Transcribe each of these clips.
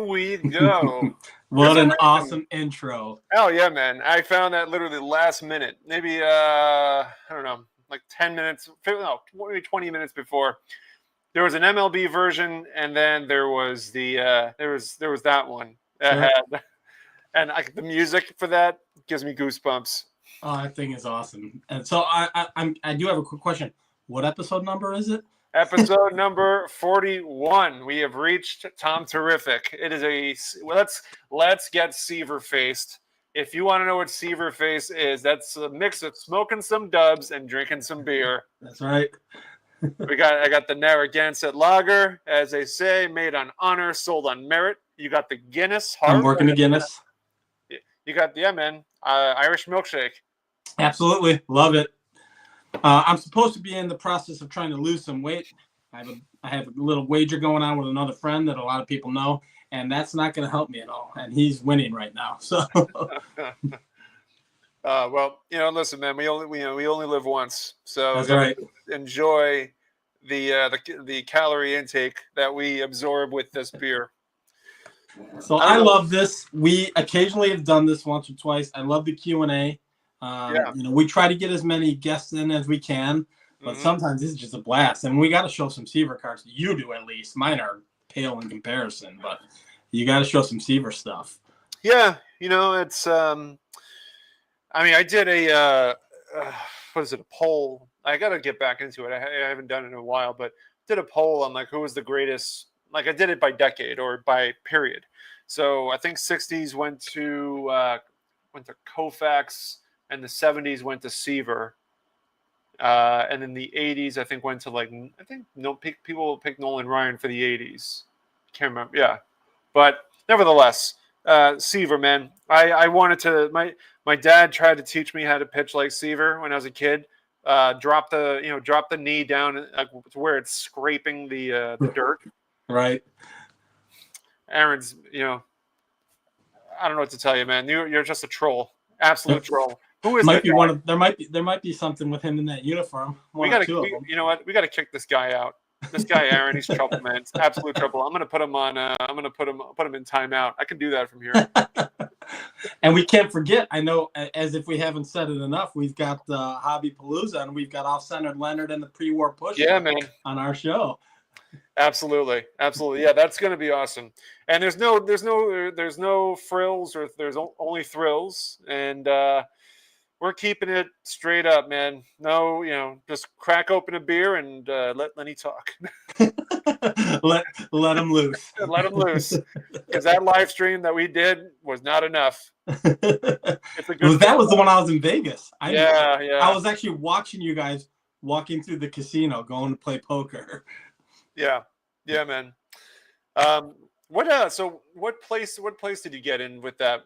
we go. What an awesome intro. Hell yeah, man. I found that literally last minute. Maybe, I don't know, like 10 minutes, no, maybe 20 minutes before. There was an MLB version, and then there was the there was that one that had, and the music for that gives me goosebumps. Oh, that thing is awesome. And so I do have a quick question. What episode number is it? Episode number 41. We have reached Tom Terrific. It is let's get Seaver faced. If you want to know what Seaver face is, that's a mix of smoking some dubs and drinking some beer. That's right. I got the Narragansett Lager, as they say, made on honor, sold on merit. You got the Guinness. I'm working the Guinness. You got the Irish milkshake. Absolutely, love it. I'm supposed to be in the process of trying to lose some weight. I have a little wager going on with another friend that a lot of people know, and that's not going to help me at all. And he's winning right now. So, well, listen, man, we only live once, so that's right. Enjoy the calorie intake that we absorb with this beer. So I love this. We occasionally have done this once or twice. I love the Q&A. We try to get as many guests in as we can, but sometimes it's just a blast. And we got to show some Seaver cards. You do, at least. Mine are pale in comparison, but you got to show some Seaver stuff. Yeah, it's. I did a poll. I got to get back into it. I haven't done it in a while, but did a poll on who was the greatest. I did it by decade or by period. So I think 60s went to Koufax. And the 70s went to Seaver. And then the 80s, I think, went to people picked Nolan Ryan for the 80s. Can't remember. Yeah. But nevertheless, Seaver, man. I wanted to, my dad tried to teach me how to pitch like Seaver when I was a kid. Drop the knee down to where it's scraping the dirt. Right. Aaron's, I don't know what to tell you, man. You're just a troll. Absolute troll. Who is there might be something with him in that uniform. You know what? We got to kick this guy out. This guy Aaron, he's trouble, man. It's absolute trouble. I'm gonna put him on. I'm gonna put him in timeout. I can do that from here. And we can't forget. I know, as if we haven't said it enough, we've got Hobby Palooza, and we've got Off-Centered Leonard and the Pre-War Push. Yeah, man. On our show. Absolutely. Yeah, that's gonna be awesome. And there's no frills, or there's only thrills, and we're keeping it straight up, man. No, just crack open a beer and let Lenny talk. let him loose. Let him loose, because that live stream that we did was not enough. That was the one I was in Vegas. Yeah. I was actually watching you guys walking through the casino, going to play poker. Yeah, man. What place did you get in with that?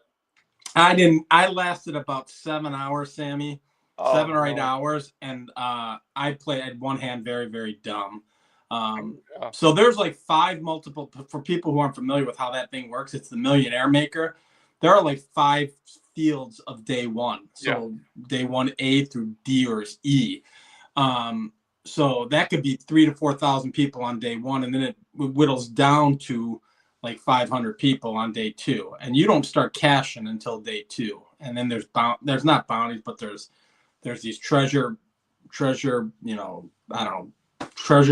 I lasted about 7 hours, Sammy. 7 or 8 hours, and I had one hand very, very dumb. So there's 5 multiple, for people who aren't familiar with how that thing works, it's the Millionaire Maker. There are 5 fields of day one. So day 1A through D or E. So that could be 3,000 to 4,000 people on day one, and then it whittles down to 500 people on day 2, and you don't start cashing until day 2. And then there's not bounties, but there's these treasure, treasure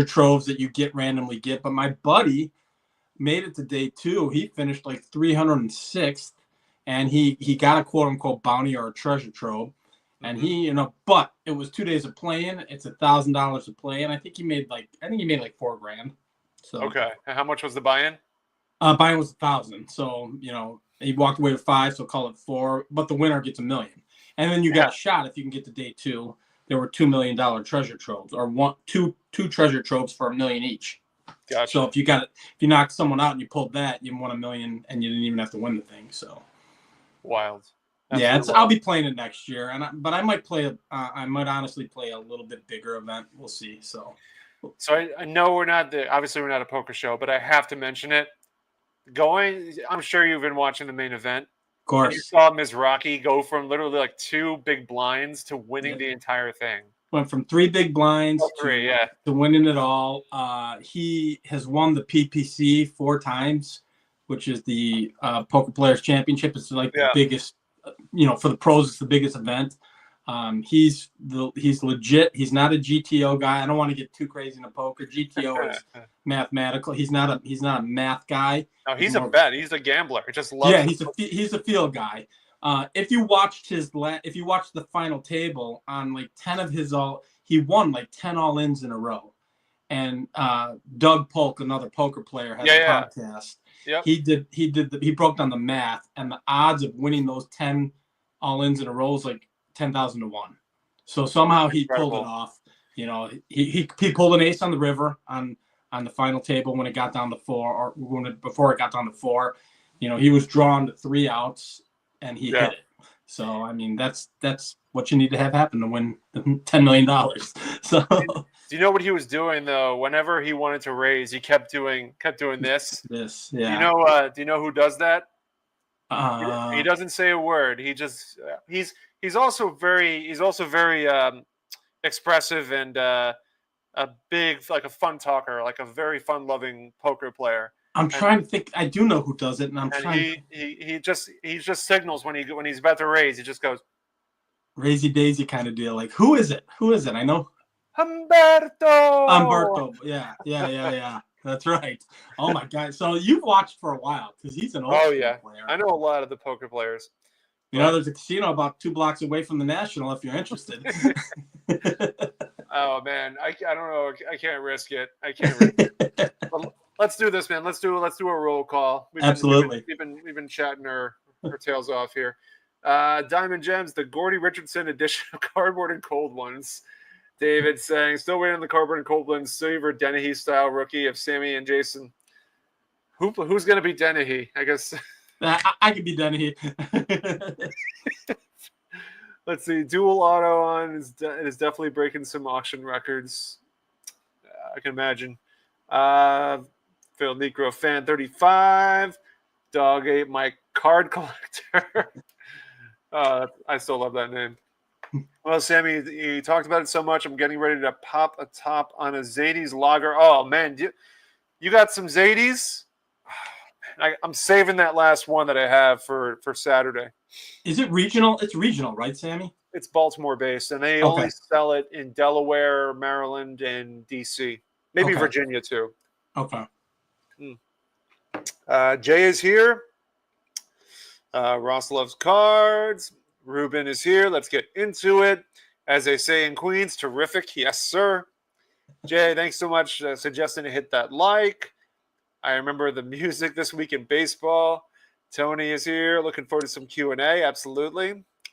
troves that you randomly get. But my buddy made it to day 2. He finished 306th, and he got a quote unquote bounty or a treasure trove. And he, but it was 2 days of playing. It's $1,000 to play, and I think he made $4,000. So okay, and how much was the buy-in? Buy-in was $1,000. So he walked away with 5, so call it 4. But the winner gets $1 million, and then you got a shot if you can get to day 2. There were $2 million treasure troves, or two treasure troves for $1 million each. Gotcha. So if you knocked someone out and you pulled that, you won $1 million, and you didn't even have to win the thing. So wild. Yeah, I'll be playing it next year, but I might play. I might honestly play a little bit bigger event. We'll see. So I know obviously we're not a poker show, but I have to mention it. I'm sure you've been watching the main event. Of course. And you saw Ms. Rocky go from literally 2 big blinds to winning the entire thing. Went from 3 big blinds to winning it all. He has won the PPC 4 times, which is the Poker Players Championship. It's like the Yeah. biggest, for the pros, it's the biggest event. He's legit. He's not a GTO guy. I don't want to get too crazy into poker. GTO is mathematical. He's not a math guy. No, he's a bet. He's a gambler. He just loves. Yeah, he's a field guy. If you watched the final table on like 10 of his he won like 10 all-ins in a row. And Doug Polk, another poker player, has a podcast. Yep. He broke down the math, and the odds of winning those 10 all-ins in a row is like 10,000 to 1. So somehow he pulled it off. He pulled an ace on the river on the final table when it got down to 4, or before it got down to 4. He was drawn to 3 outs and he hit it. So I mean, that's what you need to have happen to win $10 million. So do you know what he was doing though? Whenever he wanted to raise, he kept doing this. Yeah. Do you know who does that? He doesn't say a word. He's also very expressive and a big, like a fun talker, like a very fun-loving poker player. I'm trying to think. I do know who does it, and he just signals when he's about to raise. He just goes Raisy Daisy kind of deal. Like, who is it? I know Humberto. Yeah. That's right. Oh my God. So you've watched for a while because he's an old player. I know a lot of the poker players. There's a casino about 2 blocks away from the National if you're interested. Oh man, I don't know. I can't risk it. But let's do this, man. Let's do a roll call. Absolutely. We've been chatting our tails off here. Diamond Gems, the Gordy Richardson edition of Cardboard and Cold Ones. David saying, still waiting on the Cardboard and Cold Ones Seaver Dennehy style rookie of Sammy and Jason. Who's going to be Dennehy? I guess. I could be Dennehy. Let's see. Dual auto on is definitely breaking some auction records. I can imagine. Phil Negro fan 35. Dog ate my card collector. I still love that name. Well, Sammy, you talked about it so much. I'm getting ready to pop a top on a Zadie's lager. Oh man, you got some Zadie's? I'm saving that last one that I have for Saturday. Is it regional? It's regional, right, Sammy? It's Baltimore based, and they only sell it in Delaware, Maryland, and DC. Maybe Virginia too. Okay. Jay is here. Ross loves cards. Ruben is here. Let's get into it. As they say in Queens, terrific. Yes, sir. Jay, thanks so much suggesting to hit that like. I remember the music this week in baseball. Tony is here. Looking forward to some Q&A. Absolutely.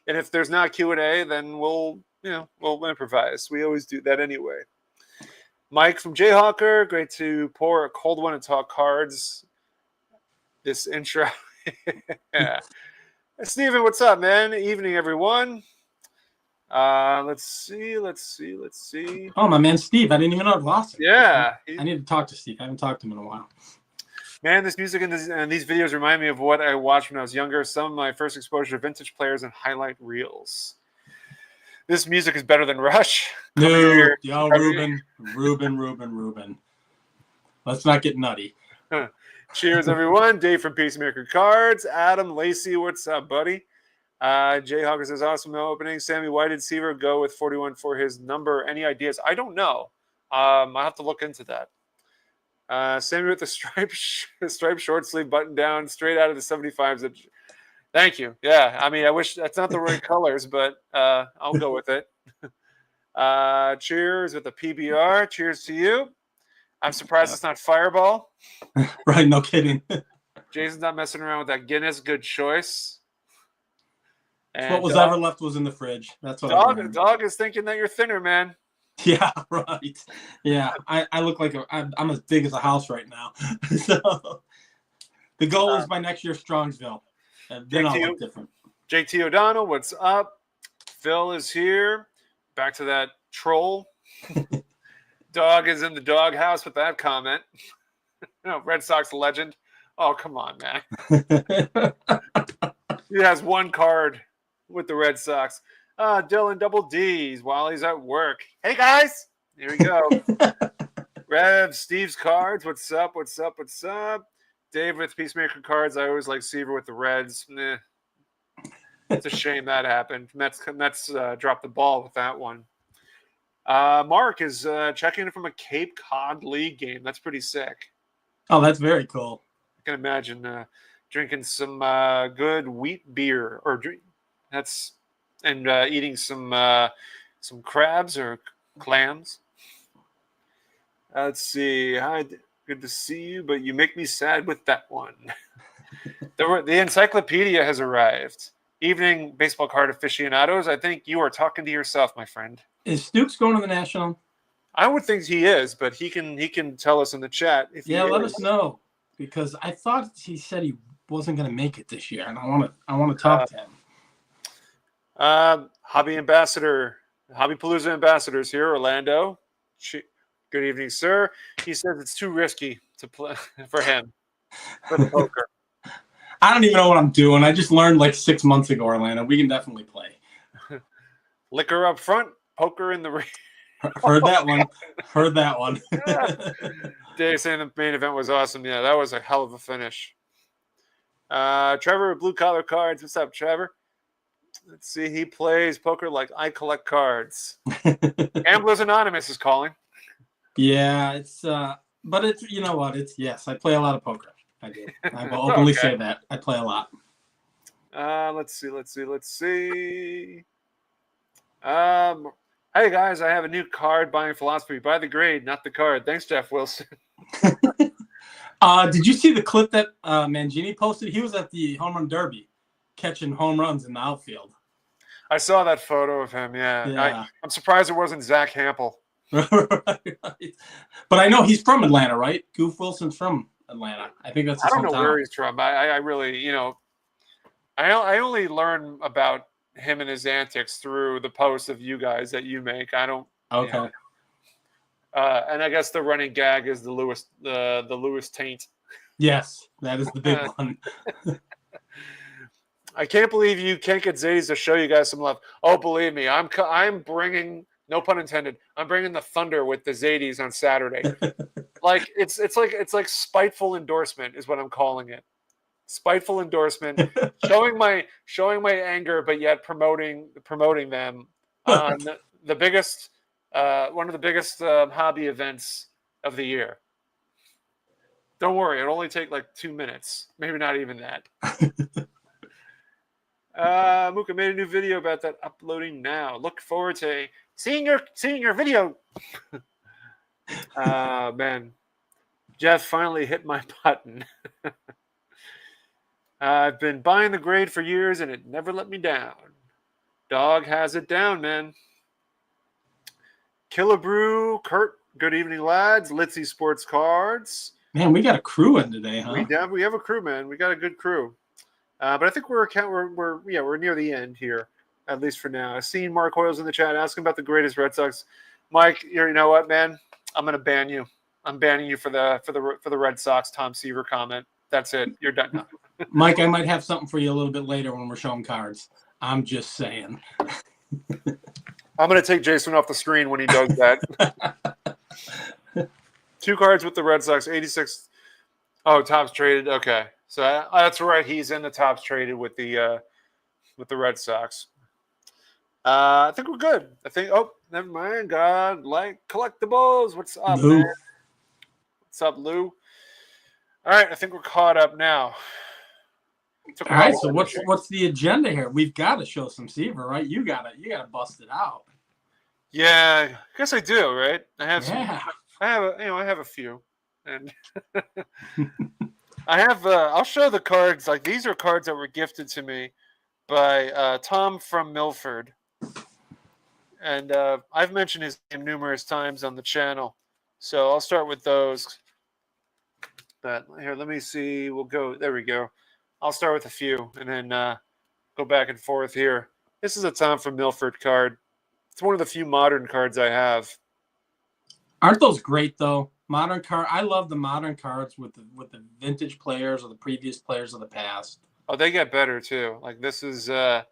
And if there's not Q&A, then we'll improvise. We always do that anyway. Mike from Jayhawker. Great to pour a cold one and talk cards. This intro. Yeah. Steven, what's up, man? Evening, everyone. Let's see. Oh, my man, Steve. I didn't even know I'd lost him. Yeah. I need to talk to Steve. I haven't talked to him in a while. Man, this music and these videos remind me of what I watched when I was younger. Some of my first exposure to vintage players and highlight reels. This music is better than Rush. No, Ruben. Let's not get nutty. Cheers, everyone. Dave from Peacemaker Cards. Adam Lacey, what's up, buddy? Jay Hawker says, awesome opening. Sammy, why did Seaver go with 41 for his number? Any ideas? I don't know. I'll have to look into that. Sammy with the striped short sleeve button down straight out of the 75s. Thank you. Yeah, I mean, I wish that's not the right colors, but I'll go with it. Cheers with the PBR. Cheers to you. I'm surprised it's not Fireball. Right, no kidding. Jason's not messing around with that Guinness. Good choice. And what was ever left was in the fridge. That's what dog is thinking that you're thinner, man. Yeah, right. Yeah, I look like I'm as big as a house right now. So the goal is by next year Strongsville. And then I'll look different. JT O'Donnell, what's up? Phil is here. Back to that troll. Dog is in the doghouse with that comment. Red Sox legend. Oh, come on, man. He has one card with the Red Sox. Dylan Double D's while he's at work. Hey, guys. Here we go. Rev, Steve's cards. What's up? Dave with Peacemaker cards. I always like Seaver with the Reds. Nah. It's a shame that happened. Mets dropped the ball with that one. Mark is checking in from a Cape Cod League game. That's pretty sick. Oh, that's very cool. I can imagine drinking some good wheat beer and eating some crabs or clams. Let's see. Hi, good to see you, but you make me sad with that one. The encyclopedia has arrived. Evening baseball card aficionados. I think you are talking to yourself, my friend. Is Stooks going to the National? I would think he is, but he can tell us in the chat if let us know, because I thought he said he wasn't going to make it this year, and I want to talk to him. Hobbypalooza ambassadors here, Orlando. Good evening, sir. He says it's too risky to play for him for the poker. I don't even know what I'm doing. I just learned like 6 months ago, Orlando. We can definitely play. Liquor up front, poker in the ring. Heard that one. Heard that one. Dave saying the main event was awesome. Yeah, that was a hell of a finish. Trevor with Blue Collar Cards. What's up, Trevor? Let's see. He plays poker like I collect cards. Gamblers Anonymous is calling. Yeah, it's but it's, you know what? Yes, I play a lot of poker. I do. I will openly say that. I play a lot. Let's see. Hey guys, I have a new card buying philosophy. Buy the grade, not the card. Thanks, Jeff Wilson. Did you see the clip that Mangini posted? He was at the home run derby, catching home runs in the outfield. I saw that photo of him. Yeah. I'm surprised it wasn't Zach Hampel. Right. But I know he's from Atlanta, right? Goof Wilson's from Atlanta. I think that's his hometown. I don't know where he's from. I really, I only learn about him and his antics through the posts of you guys that you make. I don't. Okay. And I guess the running gag is the Lewis taint. Yes, that is the big one. I can't believe you can't get Zaydes to show you guys some love. Oh, believe me, I'm bringing, no pun intended, I'm bringing the thunder with the Zaydes on Saturday. Like it's like spiteful endorsement is what I'm calling it. Spiteful endorsement, showing my anger, but yet promoting them on the biggest, one of the biggest hobby events of the year. Don't worry, it'll only take like 2 minutes, maybe not even that. Muka made a new video about that, uploading now. Look forward to seeing your video. Man, Jeff finally hit my button. I've been buying the grade for years and it never let me down. Dog has it down, man. Killabrew, Kurt, good evening, lads. Litzy Sports Cards. Man, we got a crew in today, huh? We have a crew, man. We got a good crew. But I think we're near the end here, at least for now. I've seen Mark Hoyles in the chat asking about the greatest Red Sox. Mike, you know what, man? I'm gonna ban you. I'm banning you for the Red Sox Tom Seaver comment. That's it. You're done now. Mike, I might have something for you a little bit later when we're showing cards. I'm just saying. I'm going to take Jason off the screen when he does that. 2 cards with the Red Sox, 86. Oh, Topps traded. Okay. So that's right. He's in the Topps traded with the Red Sox. I think we're good. Oh, never mind. God, like collectibles. What's up, Lou? man? What's up, Lou? All right, I think we're caught up now. All right, so what's the agenda here? We've got to show some Seaver, right? You gotta bust it out. Yeah, I guess I do, right? I have yeah. I have a few, and I have. I'll show the cards. Like these are cards that were gifted to me by Tom from Milford, and I've mentioned his name numerous times on the channel. So I'll start with those. But here, let me see. We'll go. There we go. I'll start with a few, and then go back and forth here. This is a Tom from Milford card. It's one of the few modern cards I have. Aren't those great though? Modern card. I love the modern cards with the vintage players or the previous players of the past. Oh, they get better too. Like this is a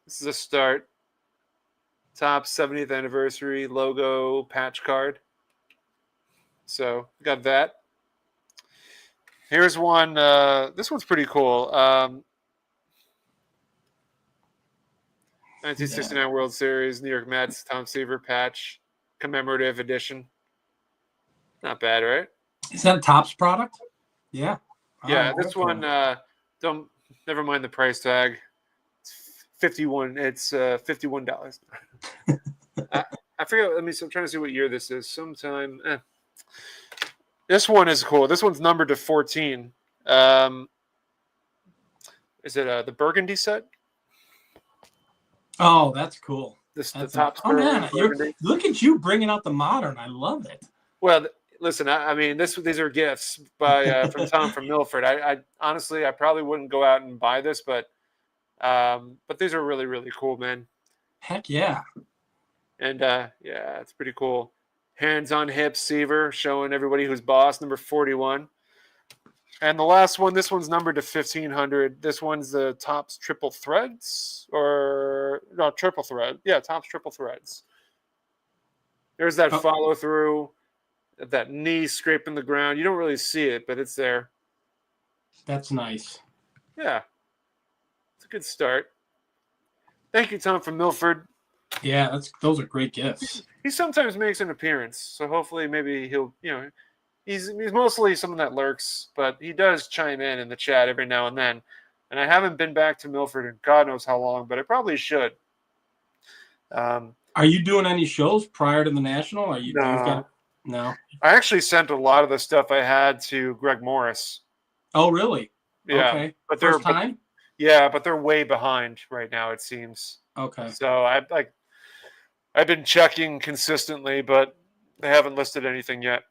start. Topps 70th anniversary logo patch card. So got that. Here's one. This one's pretty cool. 1969 World Series, New York Mets, Tom Seaver patch, commemorative edition. Not bad, right? Is that a Topps product? Yeah. Yeah, this one. Don't. Never mind the price tag. It's 51. It's $51. I forget. I'm trying to see what year this is. Sometime. This one is cool. This one's numbered to 14. Is it the Burgundy set? Oh, that's cool. The Topps. Oh man, look at you bringing out the modern. I love it. Well, listen. I mean, these are gifts from Tom from Milford. I honestly, I probably wouldn't go out and buy this, but these are really, really cool, man. Heck yeah. And yeah, it's pretty cool. Hands on hips, Seaver, showing everybody who's boss, number 41. And the last one, this one's numbered to 1500. This one's the Topps triple threads, or no, triple thread. Yeah, Topps triple threads. There's that follow through, that knee scraping the ground. You don't really see it, but it's there. That's nice. Yeah, it's a good start. Thank you, Tom from Milford. Yeah, those are great gifts. He sometimes makes an appearance, so hopefully maybe he'll, he's mostly someone that lurks, but he does chime in the chat every now and then. And I haven't been back to Milford in God knows how long, but I probably should. Are you doing any shows prior to the National? Are you? No. I actually sent a lot of the stuff I had to Greg Morris. Oh, really? Yeah. Okay. But First time? But they're way behind right now, it seems. Okay. So I've been checking consistently, but they haven't listed anything yet.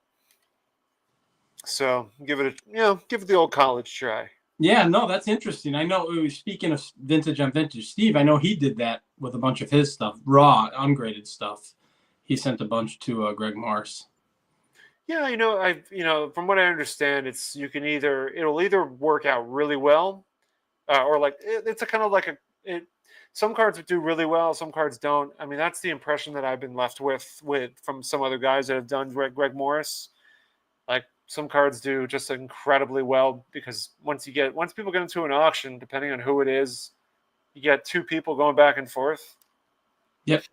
So give it the old college try. Yeah, no, that's interesting. I know, speaking of vintage on vintage, Steve, I know he did that with a bunch of his stuff, raw, ungraded stuff. He sent a bunch to Greg Morris. Yeah, from what I understand, it'll either work out really well, or it's a kind of like some cards do really well, some cards don't. I mean, that's the impression that I've been left with from some other guys that have done Greg Morris. Like, some cards do just incredibly well because once people get into an auction, depending on who it is, you get two people going back and forth. Yep.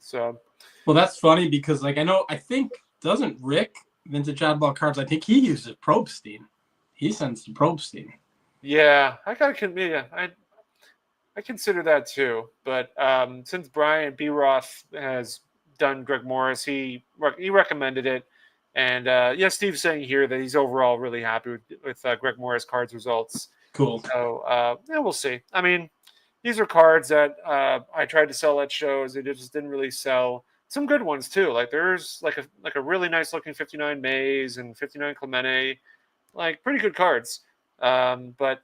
So. Well, that's funny because I think doesn't Rick Vintage Oddball Cards? I think he uses Probstein. He sends to Probstein. Yeah, I consider that too. But since Brian B. Roth has done Greg Morris, he recommended it. And Steve's saying here that he's overall really happy with Greg Morris cards results. Cool. So we'll see. I mean, these are cards that I tried to sell at shows. It just didn't really sell. Some good ones too. Like there's like a really nice looking 59 Mays and 59 Clemente, like pretty good cards. But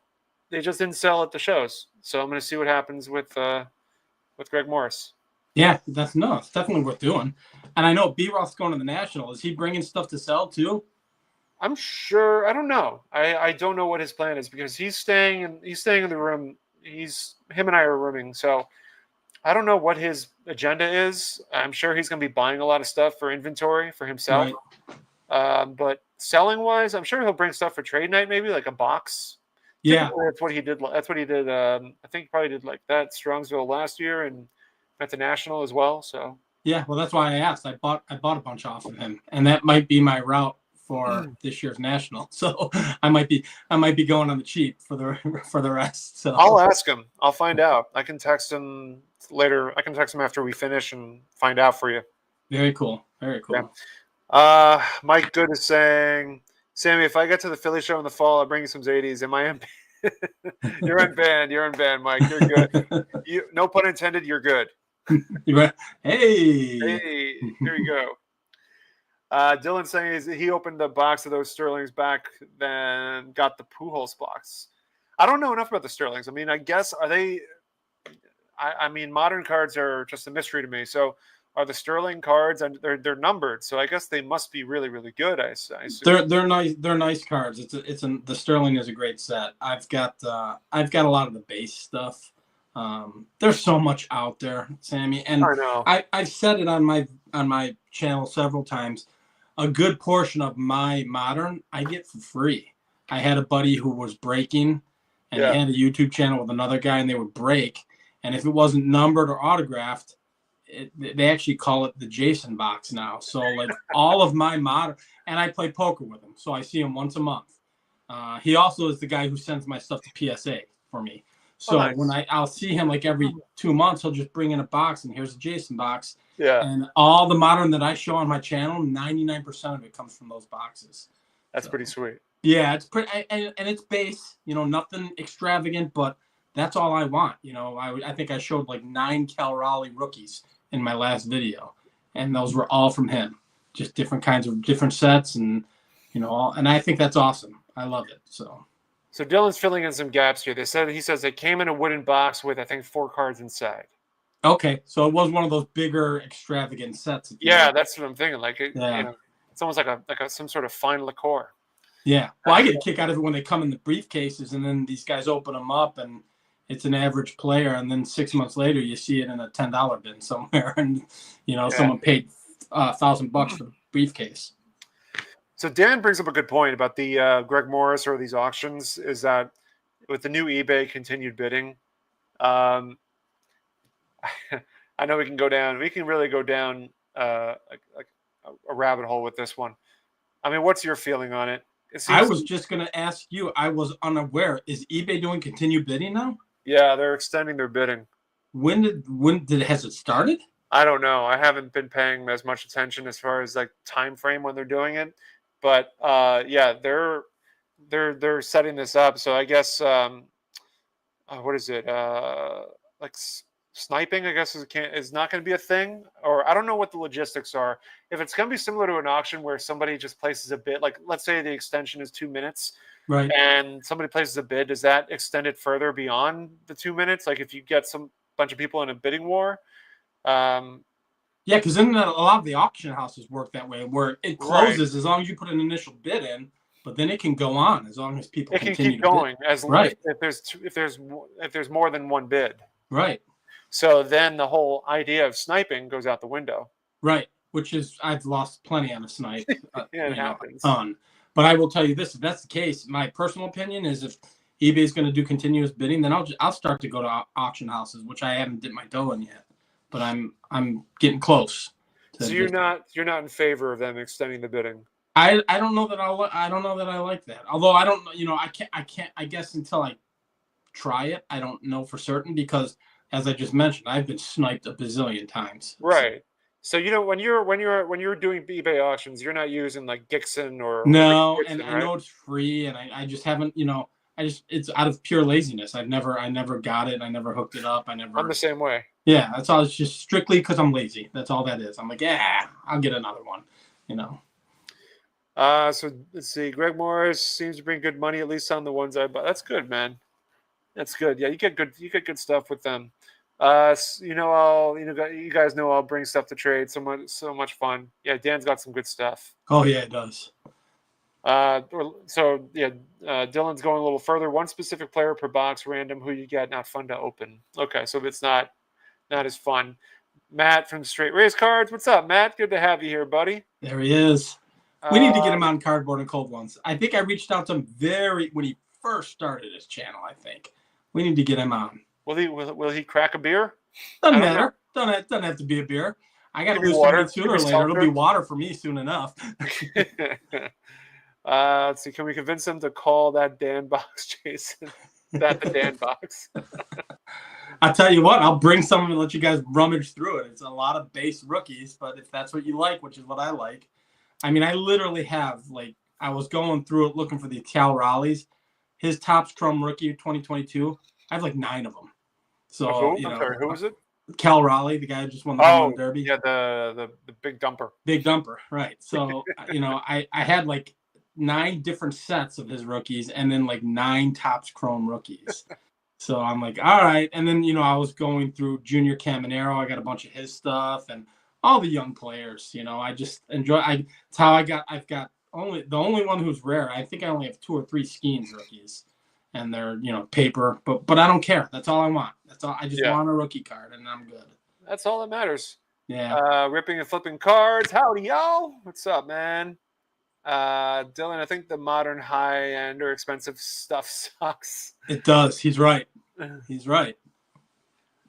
they just didn't sell at the shows. So I'm going to see what happens with Greg Morris. Yeah, it's definitely worth doing. And I know B. Roth's going to the National. Is he bringing stuff to sell too? I'm sure. I don't know. I don't know what his plan is because he's staying in the room. Him and I are rooming. So I don't know what his agenda is. I'm sure he's going to be buying a lot of stuff for inventory for himself. Right. But selling wise, I'm sure he'll bring stuff for trade night, maybe like a box. Yeah, that's what he did. That's what he did. I think he probably did like that Strongsville last year and at the National as well. So yeah, well, that's why I asked. I bought a bunch off of him, and that might be my route for this year's National. So I might be going on the cheap for the rest. So I'll ask him. I'll find out. I can text him later. I can text him after we finish and find out for you. Very cool. Very cool. Yeah. Mike Good is saying, Sammy, if I get to the Philly show in the fall, I'll bring you some Zadies. Am I in? You're unbanned, Mike. You're good. No pun intended. You're good. Hey, here you go. Dylan saying he opened the box of those Sterlings back then, got the Pujols box. I don't know enough about the Sterlings. I mean, I guess are they? I mean, modern cards are just a mystery to me. So, are the Sterling cards and they're numbered? So I guess they must be really, really good. I assume. They're nice. They're nice cards. The Sterling is a great set. I've got a lot of the base stuff. There's so much out there, Sammy, and I know. I've said it on my channel several times. A good portion of my modern I get for free. I had a buddy who was breaking, and he had a YouTube channel with another guy, and they would break. And if it wasn't numbered or autographed, they actually call it the Jason box now. So like all of my modern, and I play poker with him, so I see him once a month. He also is the guy who sends my stuff to PSA for me. So when I'll see him like every 2 months, he'll just bring in a box, and here's a Jason box. Yeah. And all the modern that I show on my channel, 99% of it comes from those boxes. That's pretty sweet. Yeah, it's pretty, and it's base, nothing extravagant, but that's all I want. I think I showed like 9 Cal Raleigh rookies in my last video, and those were all from him, just different kinds of different sets, and and I think that's awesome. I love it. So Dylan's filling in some gaps here. He says they came in a wooden box with, I think, 4 cards inside. Okay, so it was one of those bigger, extravagant sets. Yeah, that's what I'm thinking. Like, it's almost like some sort of fine liqueur. Yeah. Well, I get a kick out of it when they come in the briefcases, and then these guys open them up, and it's an average player, and then 6 months later, you see it in a $10 bin somewhere, and someone paid $1,000 for the briefcase. So Dan brings up a good point about the Greg Morris or these auctions. Is that with the new eBay continued bidding? I know we can go down. We can really go down like a rabbit hole with this one. I mean, what's your feling on it? I was just going to ask you. I was unaware. Is eBay doing continued bidding now? Yeah, they're extending their bidding. Has it started? I don't know. I haven't been paying as much attention as far as like time frame when they're doing it, but yeah, they're setting this up. So I guess what is it? Like sniping, I guess, is not going to be a thing, or I don't know what the logistics are. If it's going to be similar to an auction where somebody just places a bid, like let's say the extension is 2 minutes, right? And somebody places a bid, does that extend it further beyond the 2 minutes? Like if you get some bunch of people in a bidding war. Yeah, because then a lot of the auction houses work that way, where it closes as long as you put an initial bid in, but then it can go on as long as people can keep going bid. as long if there's more than one bid. Right. So then the whole idea of sniping goes out the window. Right, which is I've lost plenty on a snipe. Yeah, it happens. But I will tell you this: if that's the case, my personal opinion is if eBay is going to do continuous bidding, then I'll start to go to auction houses, which I haven't dipped my toe in yet, but I'm getting close. So you're not in favor of them extending the bidding? I don't know that I don't know that I like that. Although I don't I can't I guess until I try it, I don't know for certain, because as I just mentioned, I've been sniped a bazillion times. Right. So when you're doing eBay auctions, you're not using like Gixxon or no, Gixxon, and right? I know it's free, and I just haven't it's out of pure laziness. I never got it. I never hooked it up. I'm the same way. Yeah, that's all. It's just strictly because I'm lazy. That's all that is. I'm like, yeah, I'll get another one. So let's see. Greg Morris seems to bring good money, at least on the ones I bought. That's good, man. That's good. Yeah, you get good stuff with them. You guys know I'll bring stuff to trade. So much fun. Yeah, Dan's got some good stuff. Oh yeah, it does. Dylan's going a little further. One specific player per box, random. Who you get? Not fun to open. Okay, so it's not as fun. Matt from Straight Race Cards. What's up, Matt? Good to have you here, buddy. There he is. We need to get him on Cardboard and Cold Ones. I think I reached out to him when he first started his channel. I think we need to get him on. Will he crack a beer? Doesn't matter. Doesn't have to be a beer. I got to lose some weight sooner or later. It'll be water for me soon enough. Let's see. Can we convince him to call that Dan box, Jason? That the Dan box? I'll tell you what. I'll bring some and let you guys rummage through it. It's a lot of base rookies, but if that's what you like, which is what I like. I mean, I literally have, I was going through it looking for the Cal Raleighs. His Topps Chrome rookie 2022, I have 9 of them. So, who was it? Cal Raleigh, the guy who just won the Home Run Derby. Yeah, the big dumper. Big dumper, right. So, I had 9 different sets of his rookies and then 9 Topps Chrome rookies. So I'm like, all right. And then, I was going through Junior Caminero. I got a bunch of his stuff and all the young players. I just enjoy. It's how I've got the only one who's rare. I think I only have 2 or 3 Skeens rookies, and they're paper. But I don't care. That's all I want. That's all. I just want a rookie card, and I'm good. That's all that matters. Yeah. Ripping and flipping cards. Howdy, y'all. What's up, man? Dylan, I think the modern high-end or expensive stuff sucks. It does. He's right. He's right.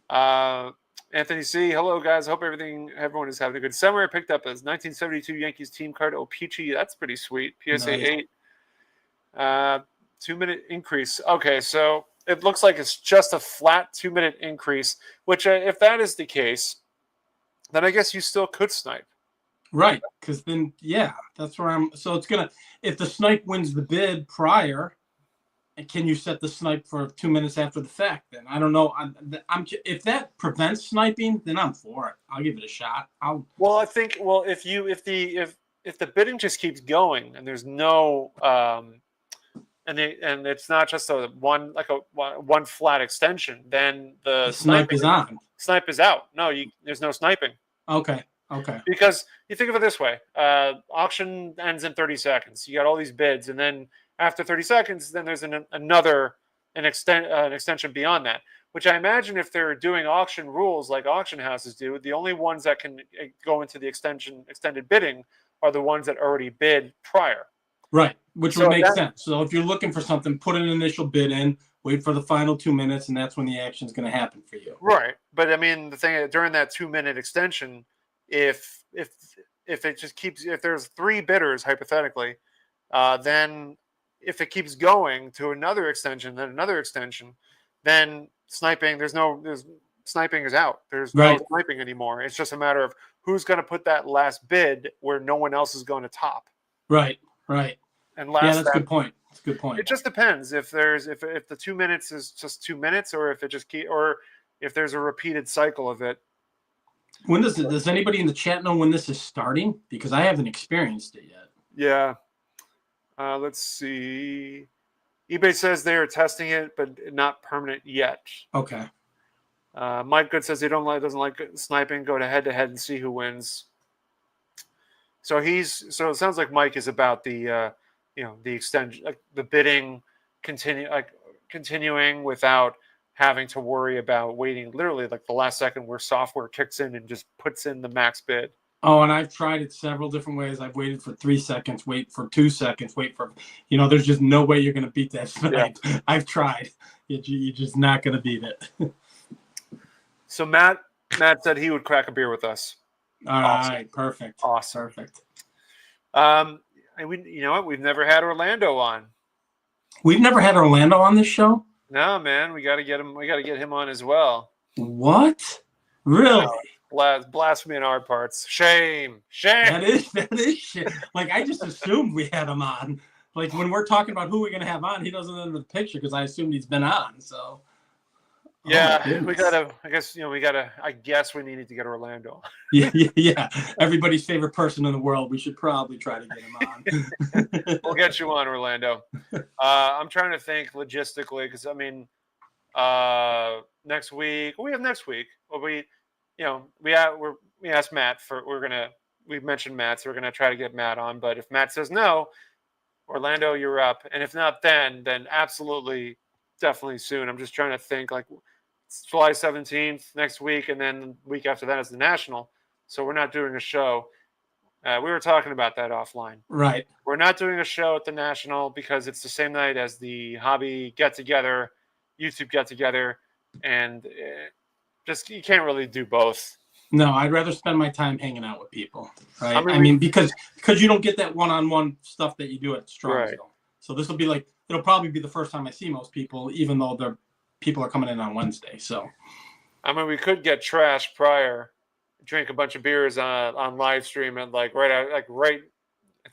Anthony C. Hello, guys. Hope everyone is having a good summer. I picked up a 1972 Yankees team card. Oh, peachy. That's pretty sweet. PSA Nice. 8. 2-minute increase. Okay, so it looks like it's just a flat 2-minute increase, which if that is the case, then I guess you still could snipe. Right, because then, yeah, that's where I'm. So it's going to, if the snipe wins the bid prior, can you set the snipe for 2 minutes after the fact? Then I don't know. I'm if that prevents sniping, then I'm for it. I'll give it a shot. I think if the bidding just keeps going and there's no and it's not just a one flat extension, then the snipe is on. Snipe is out. No, there's no sniping. Okay. Because you think of it this way: auction ends in 30 seconds. You got all these bids, and then after 30 seconds, then there's an extension beyond that. Which I imagine if they're doing auction rules like auction houses do, the only ones that can go into the extended bidding are the ones that already bid prior. Right, which would make sense. So if you're looking for something, put an initial bid in, wait for the final 2 minutes, and that's when the action is going to happen for you. Right, but I mean, the thing during that 2-minute extension, if it just keeps, if there's 3 bidders hypothetically, then if it keeps going to another extension, then sniping, sniping is out. There's no sniping anymore. It's just a matter of who's going to put that last bid where no one else is going to top. Right. And that's a good point. That's a good point. It just depends if the 2 minutes is just 2 minutes, or if it just or if there's a repeated cycle of it. When does anybody in the chat know when this is starting? Because I haven't experienced it yet. Yeah. Let's see. eBay says they are testing it, but not permanent yet. Okay. Mike Good says he doesn't like sniping. Go to head-to-head and see who wins. So it sounds like Mike is about the the extension, like the bidding continuing without having to worry about waiting literally like the last second where software kicks in and just puts in the max bid. Oh, and I've tried it several different ways. I've waited for 3 seconds, wait for 2 seconds, wait for, there's just no way you're going to beat that snipe. Yeah. I've tried. You're just not going to beat it. So Matt said he would crack a beer with us. All right, perfect. Awesome. Perfect. And you know what? We've never had Orlando on. We've never had Orlando on this show? No, man. We got to get him. We got to get him on as well. What? Really? Blasphemy on our parts. Shame. That is shit. Like, I just assumed we had him on. Like, when we're talking about who we're going to have on, he doesn't enter the picture because I assumed he's been on. So. Yeah, we gotta. I guess we needed to get Orlando. Yeah. Everybody's favorite person in the world. We should probably try to get him on. We'll get you on, Orlando. I'm trying to think logistically because next week. We have next week. Well, we asked Matt we mentioned Matt, so we're gonna try to get Matt on. But if Matt says no, Orlando, you're up. And if not, then absolutely, definitely soon. I'm just trying to think like. It's July 17th next week, and then the week after that is the National. So we're not doing a show. We were talking about that offline. Right. We're not doing a show at the National because it's the same night as the hobby get-together, YouTube get-together, and just you can't really do both. No, I'd rather spend my time hanging out with people. Right. I mean because you don't get that one-on-one stuff that you do at Strongsville. Right. So this will be it'll probably be the first time I see most people, even though people are coming in on Wednesday. So, I mean, we could get trashed prior, drink a bunch of beers on live stream and right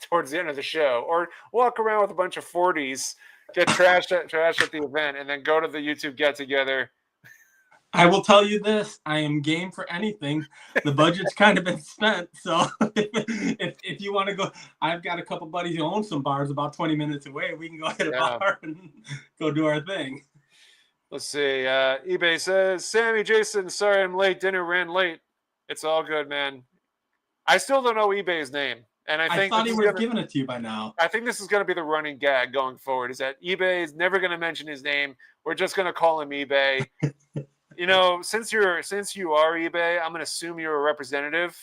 towards the end of the show, or walk around with a bunch of 40s, get trashed at the event, and then go to the YouTube get together. I will tell you this: I am game for anything. The budget's kind of been spent, so if you want to go, I've got a couple buddies who own some bars about 20 minutes away. We can go hit a bar and go do our thing. Let's see. eBay says, Sammy, Jason, sorry I'm late. Dinner ran late. It's all good, man. I still don't know eBay's name. And I thought he would have given it to you by now. I think this is going to be the running gag going forward, is that eBay is never going to mention his name. We're just going to call him eBay. Since you are eBay, I'm going to assume you're a representative.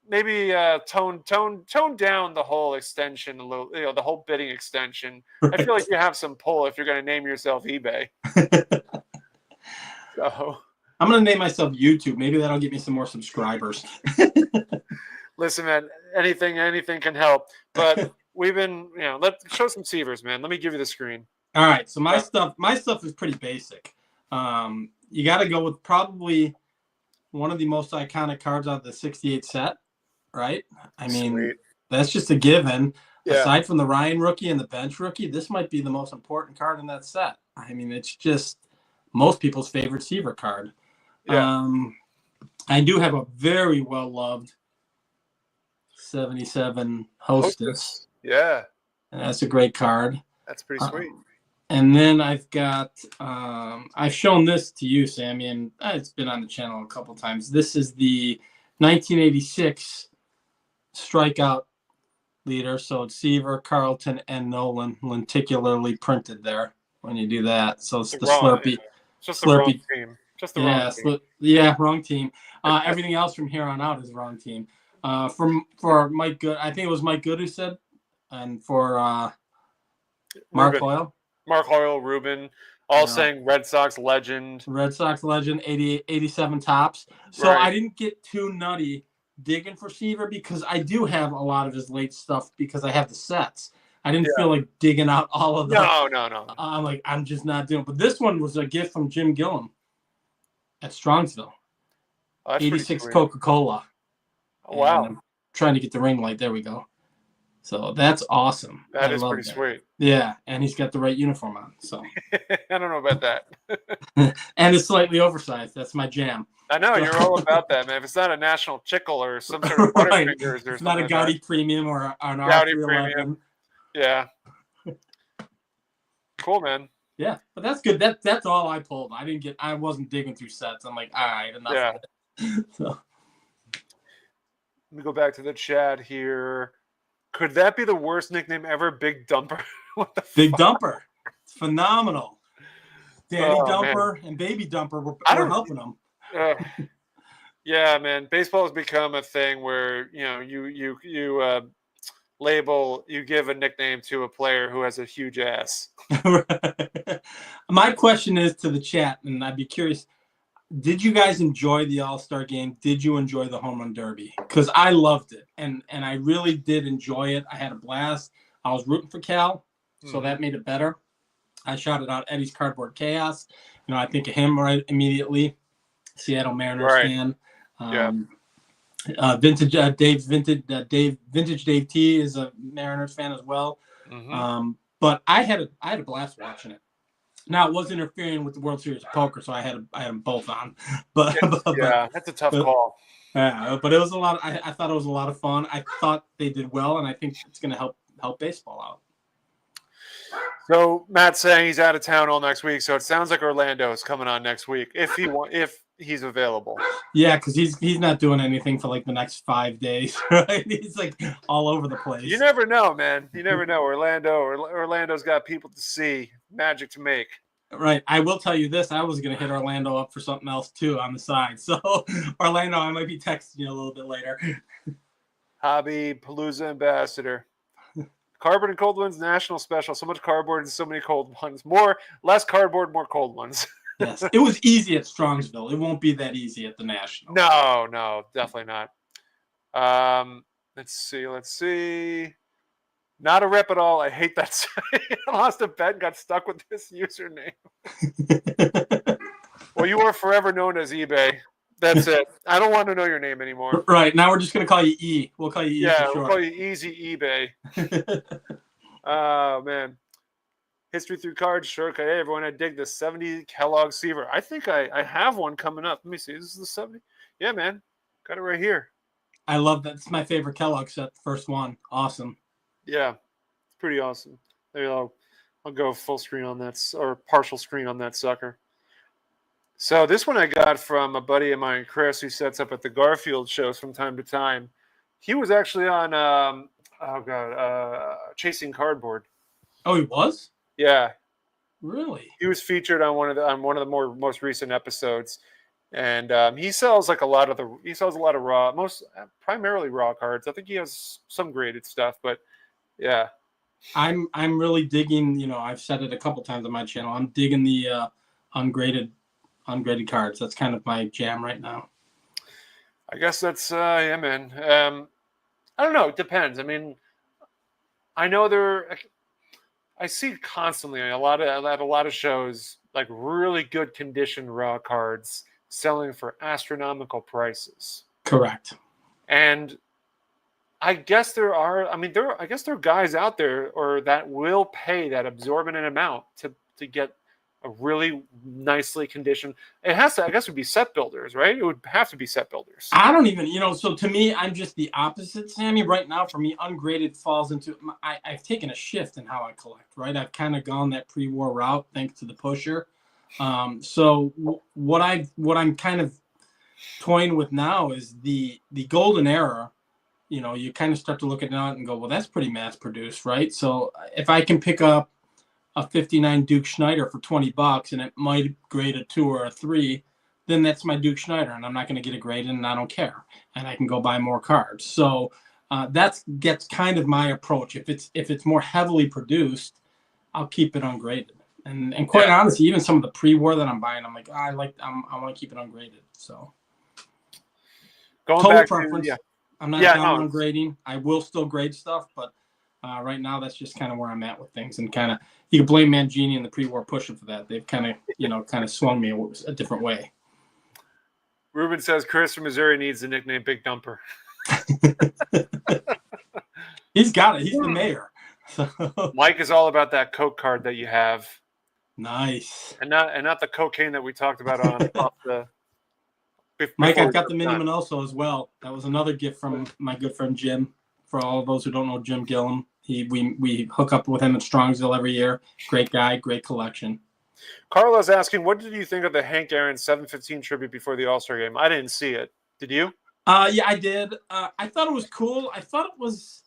maybe tone down the whole extension a little. The whole bidding extension. Right. I feel like you have some pull if you're going to name yourself eBay. So I'm going to name myself YouTube. Maybe that'll get me some more subscribers. Listen, man, anything can help. But we've been, let's show some Seavers, man. Let me give you the screen. All right. So my stuff is pretty basic. You got to go with probably one of the most iconic cards out of the 68 set, right? I mean, Sweet. That's just a given. Yeah. Aside from the Ryan rookie and the bench rookie, this might be the most important card in that set. I mean, it's just most people's favorite Seaver card. Yeah. I do have a very well-loved 77 Hostess. Yeah. And that's a great card. That's pretty sweet. And then I've got, I've shown this to you, Sammy, and it's been on the channel a couple times. This is the 1986 strikeout leader. So it's Seaver, Carlton, and Nolan lenticularly printed there when you do that. So it's the Slurpee. Just the wrong team. Just the wrong team. Wrong team. Everything else from here on out is wrong team. For Mike Good, I think it was Mike Good who said, and for Mark Hoyle. Mark Hoyle, Ruben, all saying Red Sox legend. Red Sox legend, 87 tops. So Right. I didn't get too nutty digging for Seaver because I do have a lot of his late stuff because I have the sets. I didn't feel like digging out all of them. No. I'm just not doing it. But this one was a gift from Jim Gillum at Strongsville. 86 Coca-Cola. Oh, wow. I'm trying to get the ring light. There we go. So that's awesome. That is pretty sweet. Yeah, and he's got the right uniform on. So I don't know about that. And it's slightly oversized. That's my jam. I know you're all about that, man. If it's not a National Chickle or some sort of Butterfingers or something, it's not a Gaudy Premium or an Gaudy Premium. Yeah. Cool, man. Yeah, but that's good. That's all I pulled. I wasn't digging through sets. I'm like, all right, enough. Yeah. So. Let me go back to the chat here. Could that be the worst nickname ever? Big Dumper. What the Big fuck? Dumper. It's phenomenal. Daddy Dumper and Baby Dumper were helping them. Yeah, man. Baseball has become a thing where you give a nickname to a player who has a huge ass. My question is to the chat, and I'd be curious. Did you guys enjoy the All-Star game? Did you enjoy the Home Run Derby? Because I loved it, and I really did enjoy it. I had a blast. I was rooting for Cal, so that made it better. I shouted out Eddie's Cardboard Chaos. I think of him right immediately. Seattle Mariners fan. Vintage Dave T is a Mariners fan as well. But I had a blast watching it. Now it was interfering with the World Series of Poker, so I had them both on. But that's a tough call. Yeah, but it was a lot. I thought it was a lot of fun. I thought they did well, and I think it's going to help baseball out. So Matt's saying he's out of town all next week, so it sounds like Orlando is coming on next week if he's available. Yeah, because he's not doing anything for like the next 5 days, right? He's like all over the place. You never know, man. You never know. Orlando's got people to see, magic to make. Right. I will tell you this. I was going to hit Orlando up for something else too on the side. So Orlando, I might be texting you a little bit later. Hobby Palooza ambassador. Cardboard and cold ones, national special. So much cardboard and so many cold ones. Less cardboard, more cold ones. Yes, it was easy at Strongsville. It won't be that easy at the National. No, definitely not. Let's see. Not a rep at all. I hate that site. I lost a bet and got stuck with this username. Well, you are forever known as eBay. That's it. I don't want to know your name anymore. Right. Now we're just going to call you E. We'll call you E. Yeah, for we'll call you Easy eBay. Oh, man. History through cards, shortcut. Hey, everyone, I dig this 70 Kellogg Seaver. I think I have one coming up. Let me see. This is the 70. Yeah, man. Got it right here. I love that. It's my favorite Kellogg set, the first one. Awesome. Yeah, it's pretty awesome. There you go. I'll go full screen on that, or partial screen on that sucker. So this one I got from a buddy of mine, Chris, who sets up at the Garfield shows from time to time. He was actually on, Chasing Cardboard. Oh, he was? Yeah. Really? He was featured on one of the most recent episodes. And he sells like he sells a lot of raw, primarily raw cards. I think he has some graded stuff, but yeah. I'm really digging. I've said it a couple times on my channel. I'm digging the ungraded cards. That's kind of my jam right now. I guess that's yeah, man. I don't know. It depends. I mean, I know I see constantly at a lot of shows like really good condition raw cards selling for astronomical prices. Correct. And I guess there are guys out there that will pay that exorbitant amount to get a really nicely conditioned. I guess it would be set builders, right? It would have to be set builders. I don't even, so to me, I'm just the opposite, Sammy. Right now, for me, ungraded falls into, I've taken a shift in how I collect, right? I've kind of gone that pre-war route thanks to the pusher. So what I'm kind of toying with now is the golden era. You kind of start to look at it and go, well, that's pretty mass produced, right? So if I can pick up a 59 Duke Schneider for $20 and it might grade a 2 or a 3, then that's my Duke Schneider, and I'm not going to get a grade, and I don't care, and I can go buy more cards. So that gets kind of my approach. If it's more heavily produced, I'll keep it ungraded. And quite honestly, even some of the pre-war that I'm buying, I'm like, I want to keep it ungraded. So total preference. I'm not down on grading. I will still grade stuff, but right now that's just kind of where I'm at with things. And kind of you can blame Mangini and the pre-war pusher for that. They've kind of swung me a different way. Ruben says Chris from Missouri needs the nickname Big Dumper. He's got it. He's the mayor. Mike is all about that Coke card that you have. Nice. And not the cocaine that we talked about off the. Mike, I've got the Mini Minoso as well. That was another gift from my good friend Jim. For all of those who don't know Jim Gillum, we hook up with him at Strongsville every year. Great guy, great collection. Carla's asking, what did you think of the Hank Aaron 715 tribute before the All-Star game? I didn't see it. Did you? Yeah, I did. I thought it was cool. I thought it was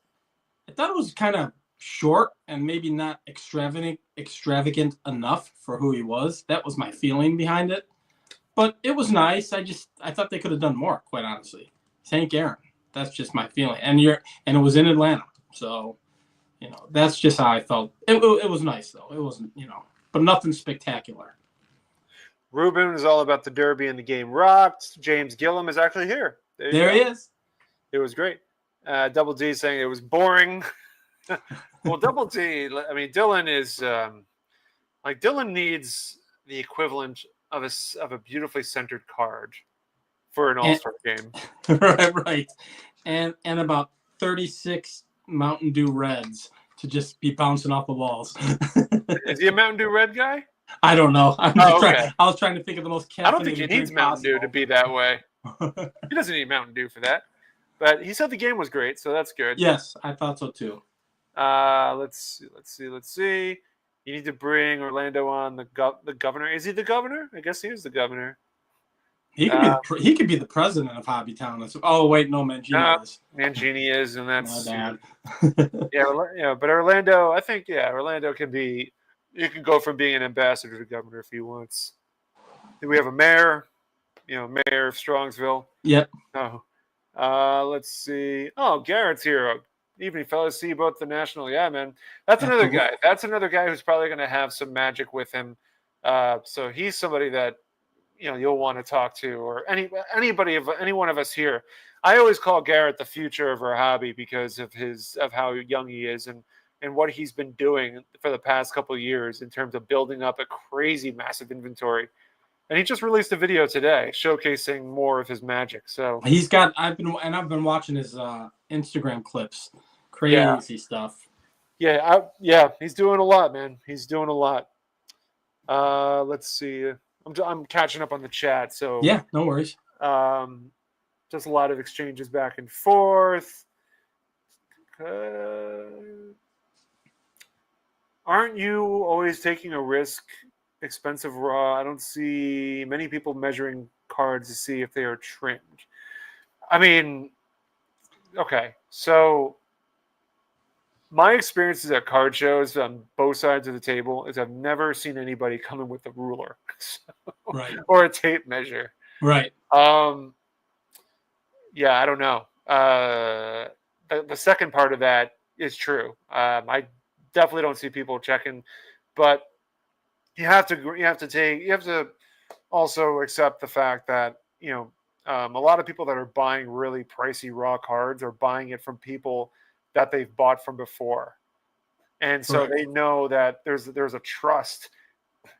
kind of short and maybe not extravagant enough for who he was. That was my feeling behind it. But it was nice. I thought they could have done more, quite honestly. It's Hank Aaron. That's just my feeling. And it was in Atlanta. So, that's just how I felt. It was nice though. It wasn't, but nothing spectacular. Ruben is all about the Derby and the game rocked. James Gillum is actually here. There he is. It was great. Double D saying it was boring. Well, Double D, I mean, Dylan is Dylan needs the equivalent of a beautifully centered card for an All-Star game. Right. And about 36 Mountain Dew Reds to just be bouncing off the walls. Is he a Mountain Dew Red guy? I don't know. I was trying to think of the most caffeinated. I don't think he needs Mountain Dew to be that way. He doesn't need Mountain Dew for that. But he said the game was great, so that's good. Yes, I thought so too. Let's see. You need to bring Orlando on the governor. Is he the governor? I guess he is the governor. He could be the president of Hobbytown. Oh wait, no, Mangini is. Mangini is, and that's my bad. But Orlando, I think Orlando can be. You can go from being an ambassador to governor if he wants. We have a mayor, mayor of Strongsville. Yep. Oh, let's see. Oh, Garrett's here. Evening, fellas. See you both at the National. Yeah, man. That's another guy. That's another guy who's probably going to have some magic with him. So he's somebody that you'll want to talk to, or any one of us here. I always call Garrett the future of our hobby because of how young he is and what he's been doing for the past couple of years in terms of building up a crazy massive inventory. And he just released a video today showcasing more of his magic. So I've been watching his Instagram clips. Crazy stuff. Yeah, he's doing a lot, man. He's doing a lot. Let's see. I'm catching up on the chat, so yeah, no worries. Just a lot of exchanges back and forth. Aren't you always taking a risk? Expensive raw. I don't see many people measuring cards to see if they are trimmed. I mean, okay, so my experiences at card shows on both sides of the table is I've never seen anybody come in with a ruler right. or a tape measure. Right. Yeah, I don't know. The second part of that is true. I definitely don't see people checking, but you have to also accept the fact that a lot of people that are buying really pricey raw cards are buying it from people that they've bought from before, and so they know that there's a trust,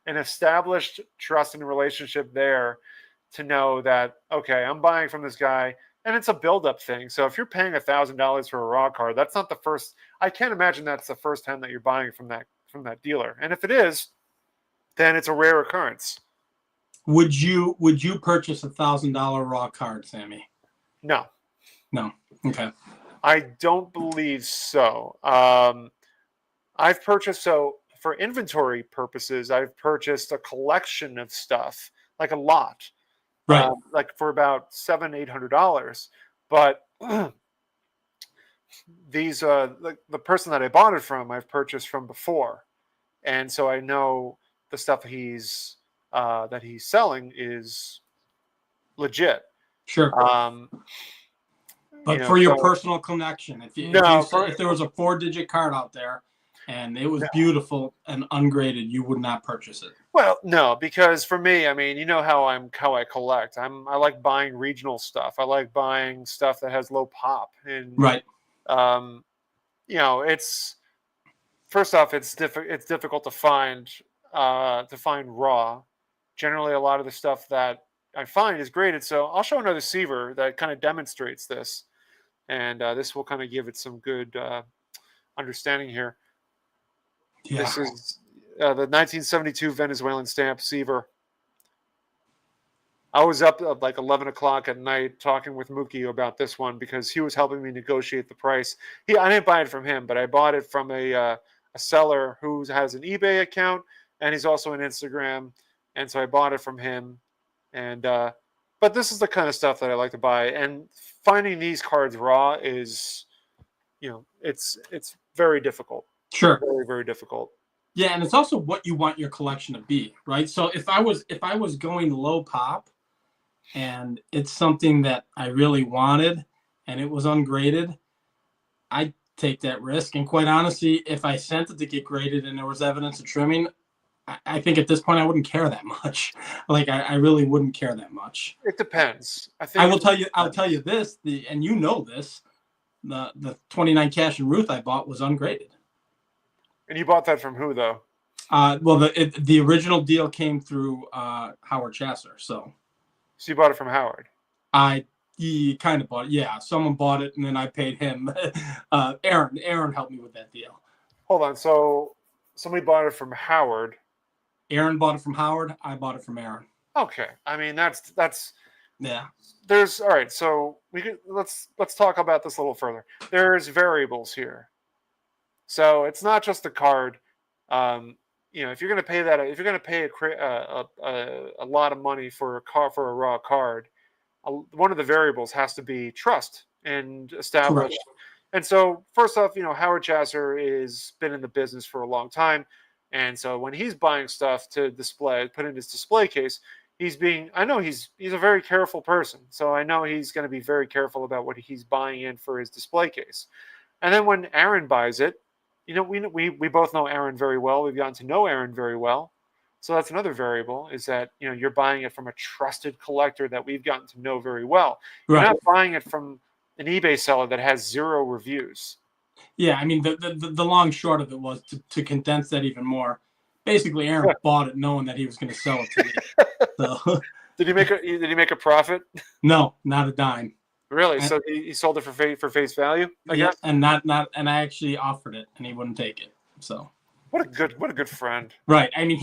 an established trust and relationship there, to know that, okay, I'm buying from this guy, and it's a build-up thing. So if you're paying $1,000 for a raw card, that's not the first. I can't imagine that's the first time that you're buying from that dealer. And if it is, then it's a rare occurrence. Would you purchase $1,000 raw card, Sammy? No. Okay. I don't believe so. I've purchased, so for inventory purposes, I've purchased a collection of stuff, like a lot. Right. Like for about $700-800, but these the person that I bought it from, I've purchased from before, and so I know the stuff he's selling is legit. Sure. But for your personal connection, if there was a 4-digit card out there and it was beautiful and ungraded, you would not purchase it. Well, no, because for me, I mean, how I collect. I like buying regional stuff. I like buying stuff that has low pop, and right. It's first off, it's difficult to find raw. Generally, a lot of the stuff that I find is graded. So I'll show another Seaver that kind of demonstrates this, and this will kind of give it some good understanding here. Yeah. This is the 1972 Venezuelan stamp Seaver. I was up at like 11 o'clock at night talking with Mookie about this one because he was helping me negotiate the price. I didn't buy it from him, but I bought it from a seller who has an eBay account, and he's also on Instagram, and so I bought it from him. And but this is the kind of stuff that I like to buy, and finding these cards raw is, it's very difficult. Sure. Very, very difficult. Yeah, and it's also what you want your collection to be, right? So if I was going low pop and it's something that I really wanted and it was ungraded, I'd take that risk. And quite honestly, if I sent it to get graded and there was evidence of trimming, I think at this point I wouldn't care that much. Like I really wouldn't care that much. It depends. I'll tell you this, and you know this, the 29 Cash and Ruth I bought was ungraded. And you bought that from who, though? Well, the original deal came through Howard Chasser. So you bought it from Howard? He kind of bought it. Yeah, someone bought it, and then I paid him. Aaron helped me with that deal. Hold on. So somebody bought it from Howard. Aaron bought it from Howard. I bought it from Aaron. Okay. I mean, that's yeah. There's all right. So let's talk about this a little further. There's variables here. So it's not just a card. If you're going to pay a lot of money for a raw card, one of the variables has to be trust and established. Correct. And so first off, Howard Chasser has been in the business for a long time, and so when he's buying stuff to put in his display case, he's a very careful person. So I know he's going to be very careful about what he's buying in for his display case. And then when Aaron buys it, we both know Aaron very well. We've gotten to know Aaron very well. So that's another variable, is that, you're buying it from a trusted collector that we've gotten to know very well. Right. You're not buying it from an eBay seller that has 0 reviews. Yeah, I mean, the long short of it was to condense that even more. Basically, Aaron bought it knowing that he was going to sell it to me. So. Did he make a profit? No, not a dime. Really? So he sold it for face value, I guess? And and I actually offered it, and he wouldn't take it. So what a good friend. Right. I mean,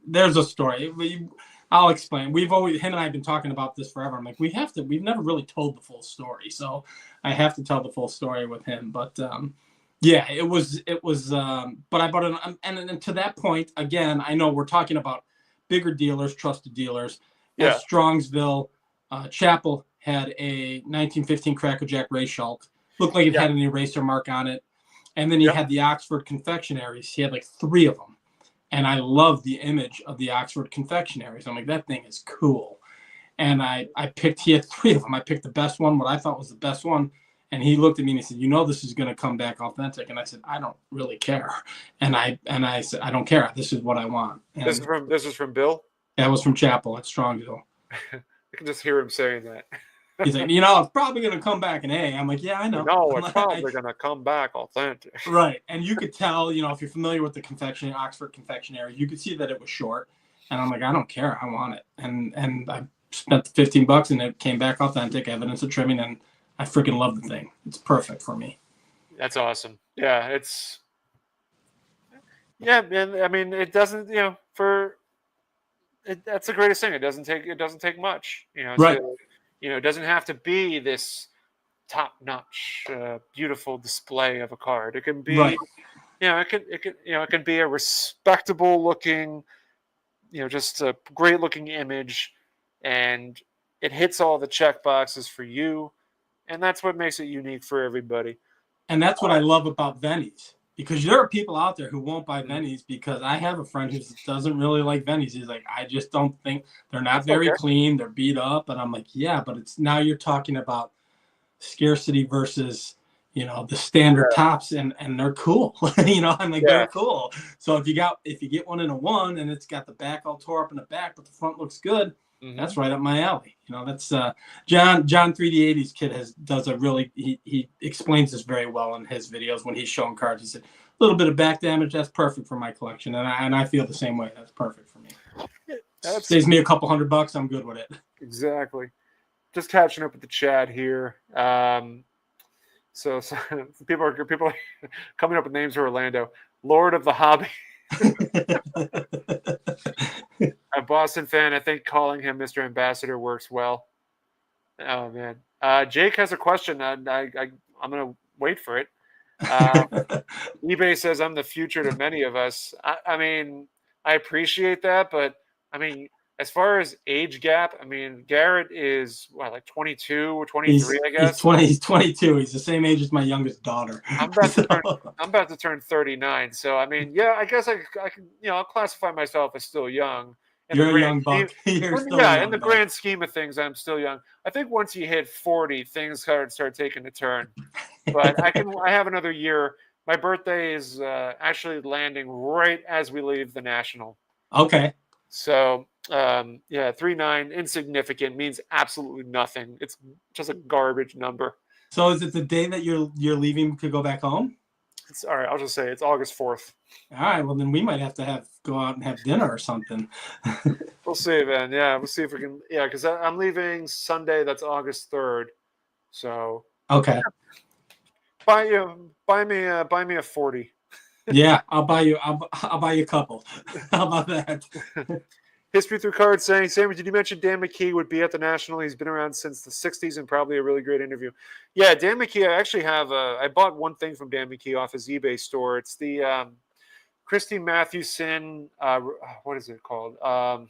there's a story. I'll explain. Him and I have been talking about this forever. I'm like, we've never really told the full story, so I have to tell the full story with him. But yeah, it was. But I bought it, and to that point, again, I know we're talking about bigger dealers, trusted dealers. Yeah. At Strongsville, Chapel had a 1915 Cracker Jack Ray Schultz. Looked like it had an eraser mark on it. And then he had the Oxford confectionaries. He had like 3 of them. And I love the image of the Oxford confectionaries. I'm like, that thing is cool. And he had 3 of them. I picked the best one, what I thought was the best one. And he looked at me and he said, this is going to come back authentic. And I said, I don't really care. And I said, I don't care. This is what I want. And this is from Bill? That was from Chapel at Strongville. I can just hear him saying that. He's like, it's probably going to come back in A. I'm like, yeah, I know. No, it's probably going to come back authentic. Right. And you could tell, if you're familiar with the Oxford confectionery, you could see that it was short. And I'm like, I don't care. I want it. And I spent the $15 and it came back authentic, evidence of trimming, and I freaking love the thing. It's perfect for me. That's awesome. Yeah, man. I mean, it doesn't, that's the greatest thing. It doesn't take much, Right. So, it doesn't have to be this top-notch, beautiful display of a card. It can be, right. It can be a respectable-looking, just a great-looking image, and it hits all the check boxes for you, and that's what makes it unique for everybody. And that's what I love about Vennies, because there are people out there who won't buy Vennies, because I have a friend who doesn't really like Vennies. He's like, I just don't think they're not very clean. They're beat up. And I'm like, yeah, but now you're talking about scarcity versus, the standard tops, and they're cool. I'm like, they're cool. So if you get one in a 1 and it's got the back all tore up in the back, but the front looks good, that's right up my alley. That's John 3D80's kid does a really, he explains this very well in his videos when he's showing cards. He said, a little bit of back damage, that's perfect for my collection. And I feel the same way. That's perfect for me. Saves me a couple $100. I'm good with it. Exactly. Just catching up with the chat here. So people are coming up with names for Orlando. Lord of the Hobby. A Boston fan, I think calling him Mr. Ambassador works well. Oh man, Jake has a question. I'm gonna wait for it. eBay says I'm the future to many of us. I mean, I appreciate that, but I mean, as far as age gap, I mean, Garrett is like 22 or 23, I guess. He's 22. He's the same age as my youngest daughter. I'm about to turn 39. So I mean, yeah, I guess I can, I'll classify myself as still young. You're a young buck. In the grand scheme of things, I'm still young. I think once you hit 40, things start taking a turn. But I have another year. My birthday is actually landing right as we leave the National. Okay. So 39, insignificant, means absolutely nothing. It's just a garbage number. So is it the day that you're leaving to go back home? It's all right. I'll just say it's August 4th. All right. Well, then we might have to go out and have dinner or something. We'll see, man. Yeah, we'll see if we can. Yeah, because I'm leaving Sunday. That's August 3rd. So okay. Buy me a 40. Yeah, I'll buy you a couple. How about that? History Through Cards saying, Sammy, did you mention Dan McKee would be at the National? He's been around since the 60s and probably a really great interview. Yeah, Dan McKee, I actually have I bought one thing from Dan McKee off his eBay store. It's the Christy Mathewson, what is it called? I'm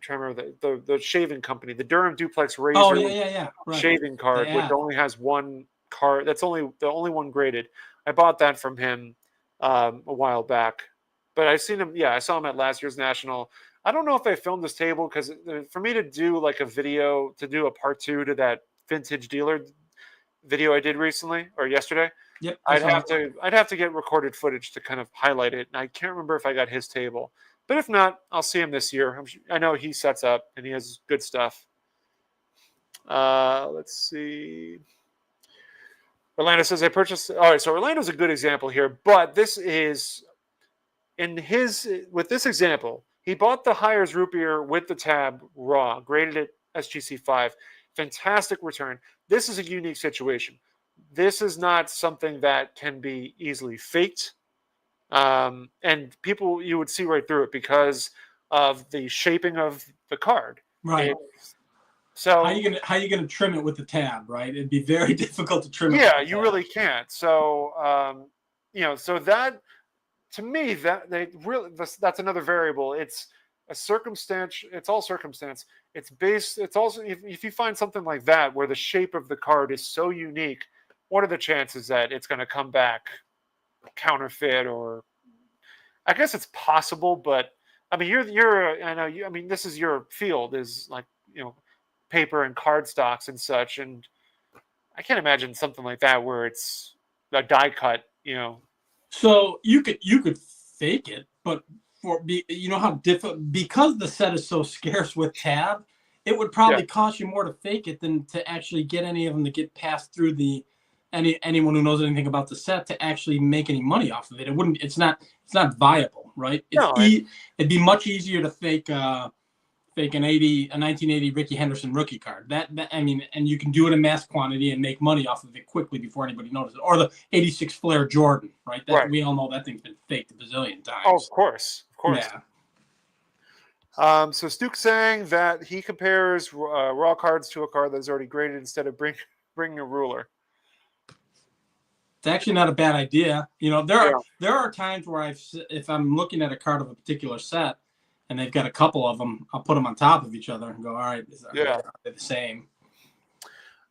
trying to remember the shaving company, the Durham Duplex Razor. Oh, yeah. Right. Shaving card, which only has one card. That's the only one graded. I bought that from him a while back. But I've seen him. Yeah, I saw him at last year's National. I don't know if I filmed this table because for me to do like a video, to do a part 2 to that vintage dealer video I did recently or yesterday, yep, I'd have to get recorded footage to kind of highlight it. And I can't remember if I got his table. But if not, I'll see him this year. I know he sets up and he has good stuff. Let's see. Orlando says I purchased. All right, so Orlando's a good example here, but this is. With this example, he bought the Hires root beer with the tab raw, graded it SGC 5. Fantastic return. This is a unique situation. This is not something that can be easily faked. And people, you would see right through it because of the shaping of the card. Right. So how are you gonna trim it with the tab, right? It'd be very difficult to trim it. Yeah, you really can't. So so that, to me, that's another variable. It's a circumstance. It's all circumstance. It's also if you find something like that where the shape of the card is so unique, what are the chances that it's going to come back counterfeit? Or I guess it's possible, but I mean, you're I know you. I mean, this is your field, is like, paper and card stocks and such, and I can't imagine something like that where it's a die cut. So you could fake it, but how difficult, because the set is so scarce with tab, it would probably cost you more to fake it than to actually get any of them to get passed through anyone who knows anything about the set to actually make any money off of it. It's not viable, right? It'd be much easier to fake a 1980 Ricky Henderson rookie card. And you can do it in mass quantity and make money off of it quickly before anybody notices. Or the '86 Flair Jordan, right? We all know that thing's been faked a bazillion times. Oh, of course. Yeah. So Stuke's saying that he compares raw cards to a card that's already graded instead of bringing a ruler. It's actually not a bad idea. There are times where if I'm looking at a card of a particular set, and they've got a couple of them, I'll put them on top of each other and go, all right, are they the same?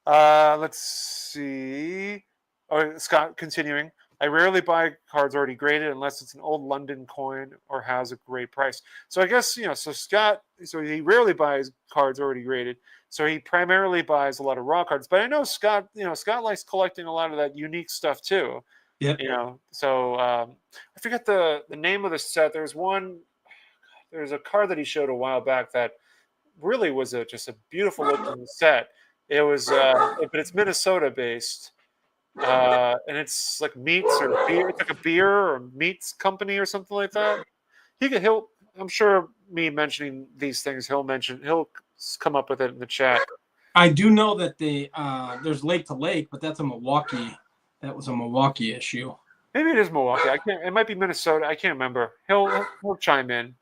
Let's see. Oh, Scott, continuing. I rarely buy cards already graded unless it's an old London coin or has a great price. So I guess, so Scott, he rarely buys cards already graded. So he primarily buys a lot of raw cards. But I know Scott, Scott likes collecting a lot of that unique stuff too. Yeah. So I forget the name of the set. There's a card that he showed a while back that really was just a beautiful looking set. It was, but it's Minnesota based, and it's like meats or beer. It's like a beer or meats company or something like that. I'm sure me mentioning these things, he'll come up with it in the chat. I do know that there's Lake to Lake, but that's a Milwaukee. That was a Milwaukee issue. Maybe it is Milwaukee. It might be Minnesota. I can't remember. He'll chime in.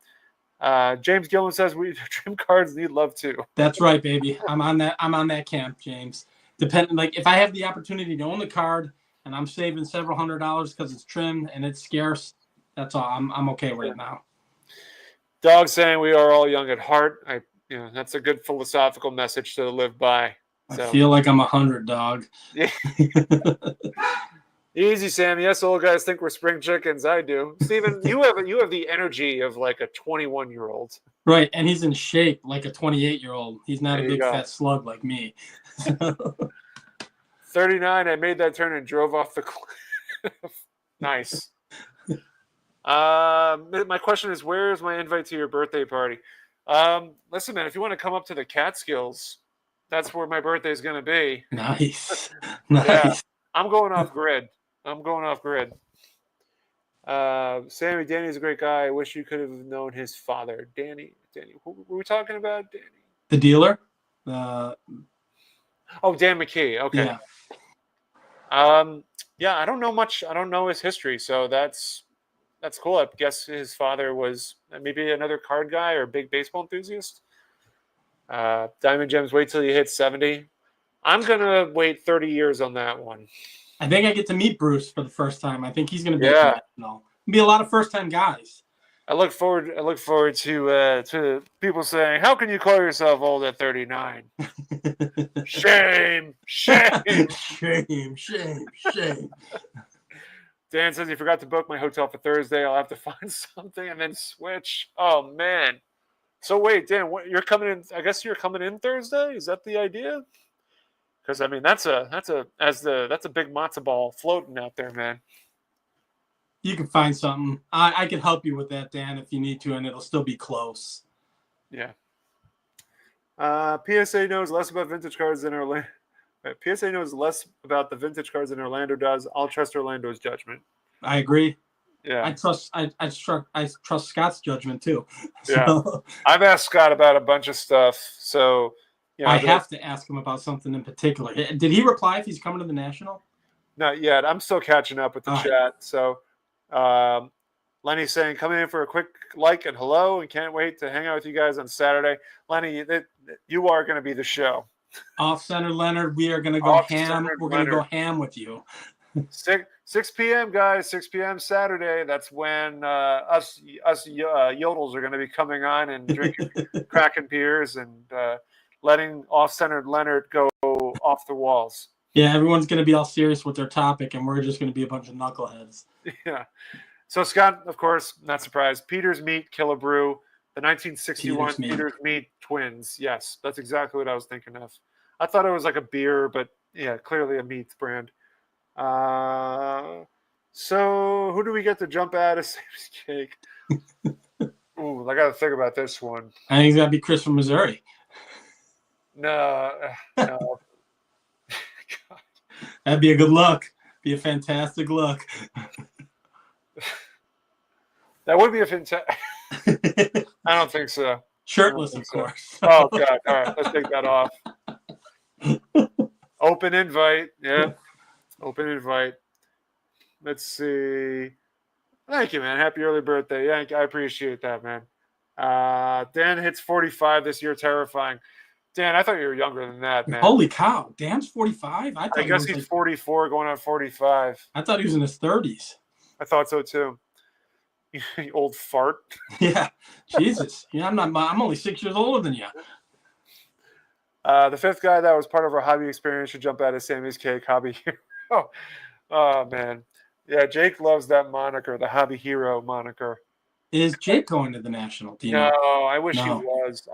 James Gilman says dream cards need love too. That's right, baby. I'm on that camp, James. If I have the opportunity to own the card and I'm saving several $100s because it's trimmed and it's scarce, that's all. I'm okay with it now. Dog saying we are all young at heart. That's a good philosophical message to live by. I feel like I'm 100, dog. Yeah. Easy, Sam. Yes, old guys think we're spring chickens. I do. Steven, you have the energy of like a 21-year-old. Right, and he's in shape like a 28-year-old. He's not a big fat slug like me. 39, I made that turn and drove off the cliff. Nice. My question is, where is my invite to your birthday party? Listen, man, if you want to come up to the Catskills, that's where my birthday is going to be. Nice. Yeah, I'm going off grid. Sammy, Danny's a great guy. I wish you could have known his father. Danny, who were we talking about? Danny, the dealer. Dan McKee. Okay. Yeah. I don't know much. I don't know his history, so that's cool. I guess his father was maybe another card guy or big baseball enthusiast. Diamond Gems, wait till you hit 70. I'm gonna wait 30 years on that one. I think I get to meet Bruce for the first time. I think he's going to be It'll be a lot of first-time guys. I look forward to people saying, "How can you call yourself old at 39?" Shame. Dan says he forgot to book my hotel for Thursday. I'll have to find something and then switch. Oh man. So wait, Dan, you're coming in? I guess you're coming in Thursday. Is that the idea? Because I mean, that's a big matzo ball floating out there, man. You can find something. I can help you with that, Dan, if you need to, and it'll still be close. Yeah. PSA knows less about vintage cards than Orlando. PSA knows less about the vintage cards than Orlando does. I'll trust Orlando's judgment. I agree. Yeah. I trust Scott's judgment too. Yeah. I've asked Scott about a bunch of stuff, so. I have to ask him about something in particular. Did he reply if he's coming to the National? Not yet. I'm still catching up with the chat. So Lenny's saying, coming in for a quick like and hello, and can't wait to hang out with you guys on Saturday. Lenny, you are going to be the show. Off-center Leonard, we are going to go ham. We're going to go ham with you. 6 p.m., guys. 6 p.m. Saturday. That's when us yodels are going to be coming on and drinking, cracking beers, and letting off-centered Leonard go off the walls. Yeah, everyone's going to be all serious with their topic, and we're just going to be a bunch of knuckleheads. Yeah. So Scott, of course, not surprised. Peter's Meat, Killebrew, the 1961 Peter's Meat Twins. Yes, that's exactly what I was thinking of. I thought it was like a beer, but yeah, clearly a meat brand. So who do we get to jump out of Sam's cake? Ooh, I got to think about this one. I think it's got to be Chris from Missouri. No. That'd be a good look. Be a fantastic look. That would be a fantastic. I don't think so. Shirtless, of course. Oh God! All right, let's take that off. Open invite. Yeah, open invite. Let's see. Thank you, man. Happy early birthday. Yeah, I appreciate that, man. Dan hits 45 this year. Terrifying. Dan, I thought you were younger than that, man. Holy cow. Dan's 45? I guess he's 44 going on 45. I thought he was in his 30s. I thought so, too. You old fart. Yeah. Jesus. Yeah, I'm only 6 years older than you. The fifth guy that was part of our hobby experience should jump out of Sammy's Cake Hobby Hero. Oh, man. Yeah, Jake loves that moniker, the Hobby Hero moniker. Is Jake going to the national? Do you know? I wish he was.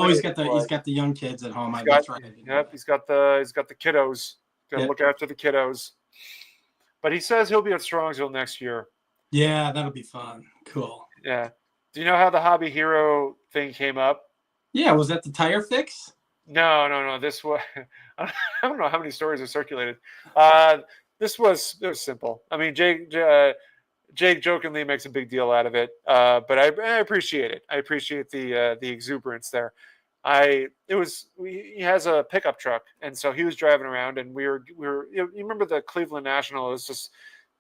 He's got the young kids at home. That's right. Yep, he's got the kiddos. Got to look after the kiddos. But he says he'll be at Strongsville next year. Yeah, that'll be fun. Cool. Yeah. Do you know how the Hobby Hero thing came up? Yeah, was that the tire fix? No. This was I don't know how many stories are circulated. It was simple. I mean, Jake jokingly makes a big deal out of it, but I appreciate it. I appreciate the exuberance there. He has a pickup truck, and so he was driving around, and we were you remember the Cleveland National? It was just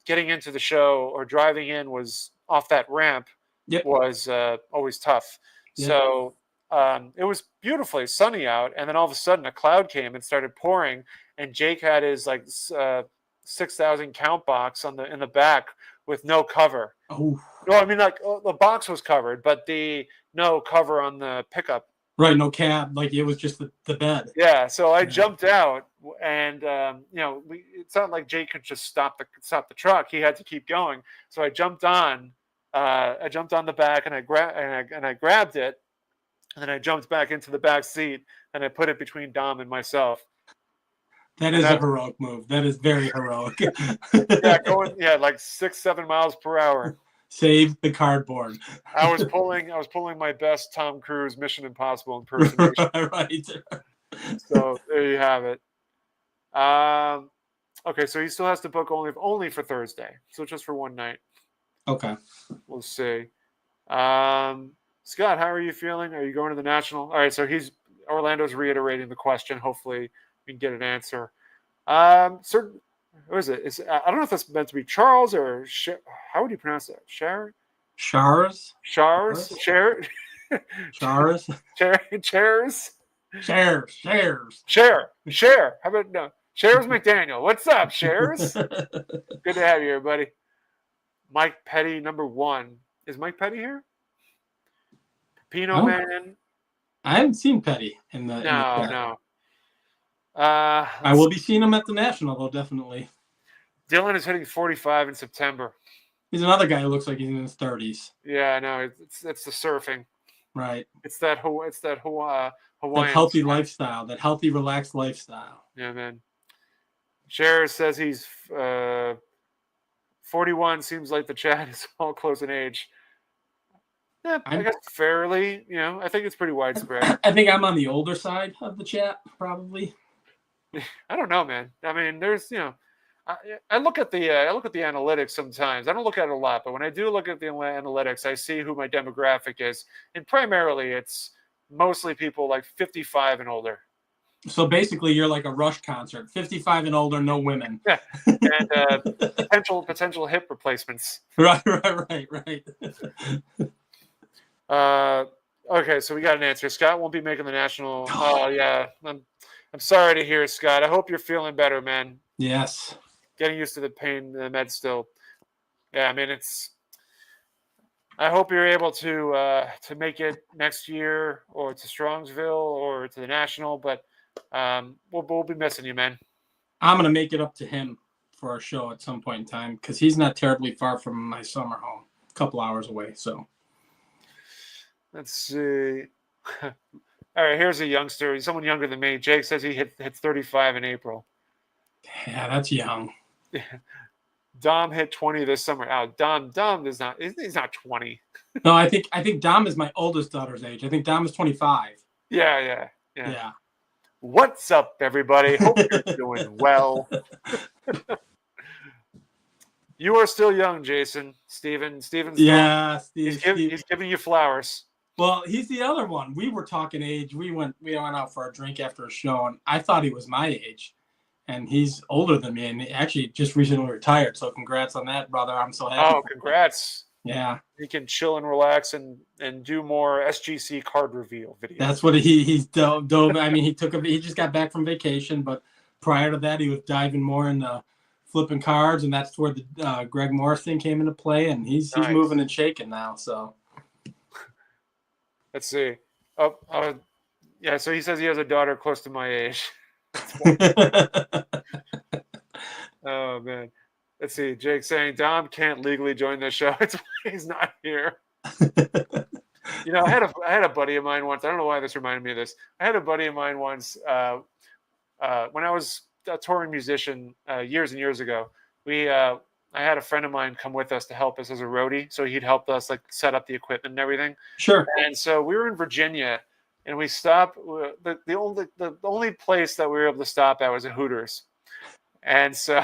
getting into the show or driving in was off that ramp. Yep. Was always tough. Yep. So it was beautifully sunny out, and then all of a sudden a cloud came and started pouring, and Jake had his 6,000 count box in the back with no cover. Oh. No, I mean the box was covered, but no cover on the pickup. Right, no cab, like it was just the bed. Yeah, so I jumped out, and it's not like Jake could just stop the truck. He had to keep going. So I jumped on the back, and I grabbed it, and then I jumped back into the back seat, and I put it between Dom and myself. That is a heroic move. That is very heroic. Yeah, like 6-7 miles per hour. Save the cardboard. I was pulling my best Tom Cruise Mission Impossible impersonation. Right. So there you have it. Okay, so he still has to book only for Thursday, so just for one night. Okay. We'll see. Scott, how are you feeling? Are you going to the National? All right, so Orlando's reiterating the question. Hopefully we can get an answer. Sir, what is it? I don't know if that's meant to be Charles or how would you pronounce that? Shars? Chairs. Chairs. Chairs. Share. How about no? Shares McDaniel. What's up, Shares? Good to have you here, buddy. Mike Petty, number 1. Is Mike Petty here? Pino Man. I haven't seen Petty in the. No. I will be seeing him at the National, though, definitely. Dylan is hitting 45 in September. He's another guy who looks like he's in his 30s. Yeah, I know. It's the surfing. Right. It's that Hawaiian. That healthy lifestyle, that healthy, relaxed lifestyle. Yeah, man. Cher says he's 41. Seems like the chat is all close in age. Yeah, I guess fairly. I think it's pretty widespread. I think I'm on the older side of the chat, probably. I don't know, man. I mean, there's, I look at the analytics sometimes. I don't look at it a lot, but when I do look at the analytics, I see who my demographic is, and primarily it's mostly people like 55 and older. So basically, you're like a Rush concert: 55 and older, no women. Yeah, and potential hip replacements. Right. Okay, so we got an answer. Scott won't be making the National. Oh yeah, I'm sorry to hear, Scott. I hope you're feeling better, man. Yes. Getting used to the pain, the meds still. Yeah, I mean I hope you're able to make it next year, or to Strongsville, or to the National. But we'll be missing you, man. I'm gonna make it up to him for our show at some point in time, because he's not terribly far from my summer home. couple hours away. So let's see. All right, here's a youngster. Someone younger than me. Jake says he hits 35 in April. Yeah, that's young. Dom hit 20 this summer. Oh, Dom is not. He's not 20. No, I think Dom is my oldest daughter's age. I think Dom is 25. Yeah. Yeah. What's up, everybody? Hope you're doing well. You are still young, Jason. Steven's yeah, he's giving you flowers. Well, he's the other one. We were talking age. We went out for a drink after a show, and I thought he was my age. And he's older than me, and he actually just recently retired. So congrats on that, brother. I'm so happy. Oh, congrats. Yeah. He can chill and relax and do more SGC card reveal videos. That's what he's dope. I mean, he just got back from vacation, but prior to that, he was diving more into flipping cards, and that's where the Greg Morris thing came into play, and he's moving and shaking now. So let's see. Yeah. So he says he has a daughter close to my age. Oh man, let's see. Jake saying Dom can't legally join the show. It's why he's not here. You know, I had a buddy of mine once. I don't know why this reminded me of this. I had a buddy of mine once when I was a touring musician years and years ago. I had a friend of mine come with us to help us as a roadie, so he'd help us like set up the equipment and everything. Sure. And so we were in Virginia. And we stopped. The only place that we were able to stop at was a Hooters, and so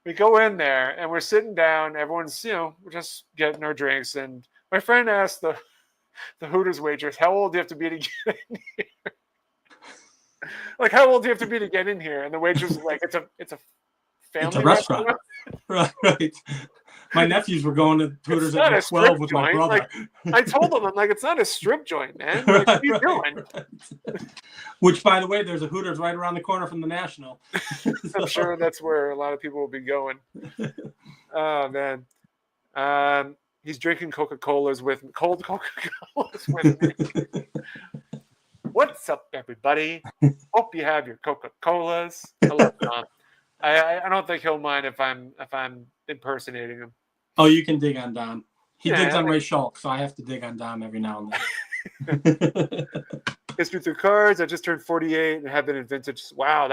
we go in there and we're sitting down. Everyone's we're just getting our drinks, and my friend asked the Hooters waitress, "How old do you have to be to get in here?" Like, how old do you have to be to get in here? And the waitress was like, "It's a family restaurant." Right. My nephews were going to Hooters at 12 with my brother. Like, I told them, I'm like, it's not a strip joint, man. Like, what are you doing? Which, by the way, there's a Hooters right around the corner from the National. I'm sure that's where a lot of people will be going. Oh, man. He's drinking Coca-Colas with me. Cold Coca-Colas with me. What's up, everybody? Hope you have your Coca-Colas. I love Tom. I don't think he'll mind if I'm impersonating him. Oh, you can dig on Dom. He digs on Ray Schulk, so I have to dig on Dom every now and then. History through cards. I just turned 48 and have been in vintage. Wow,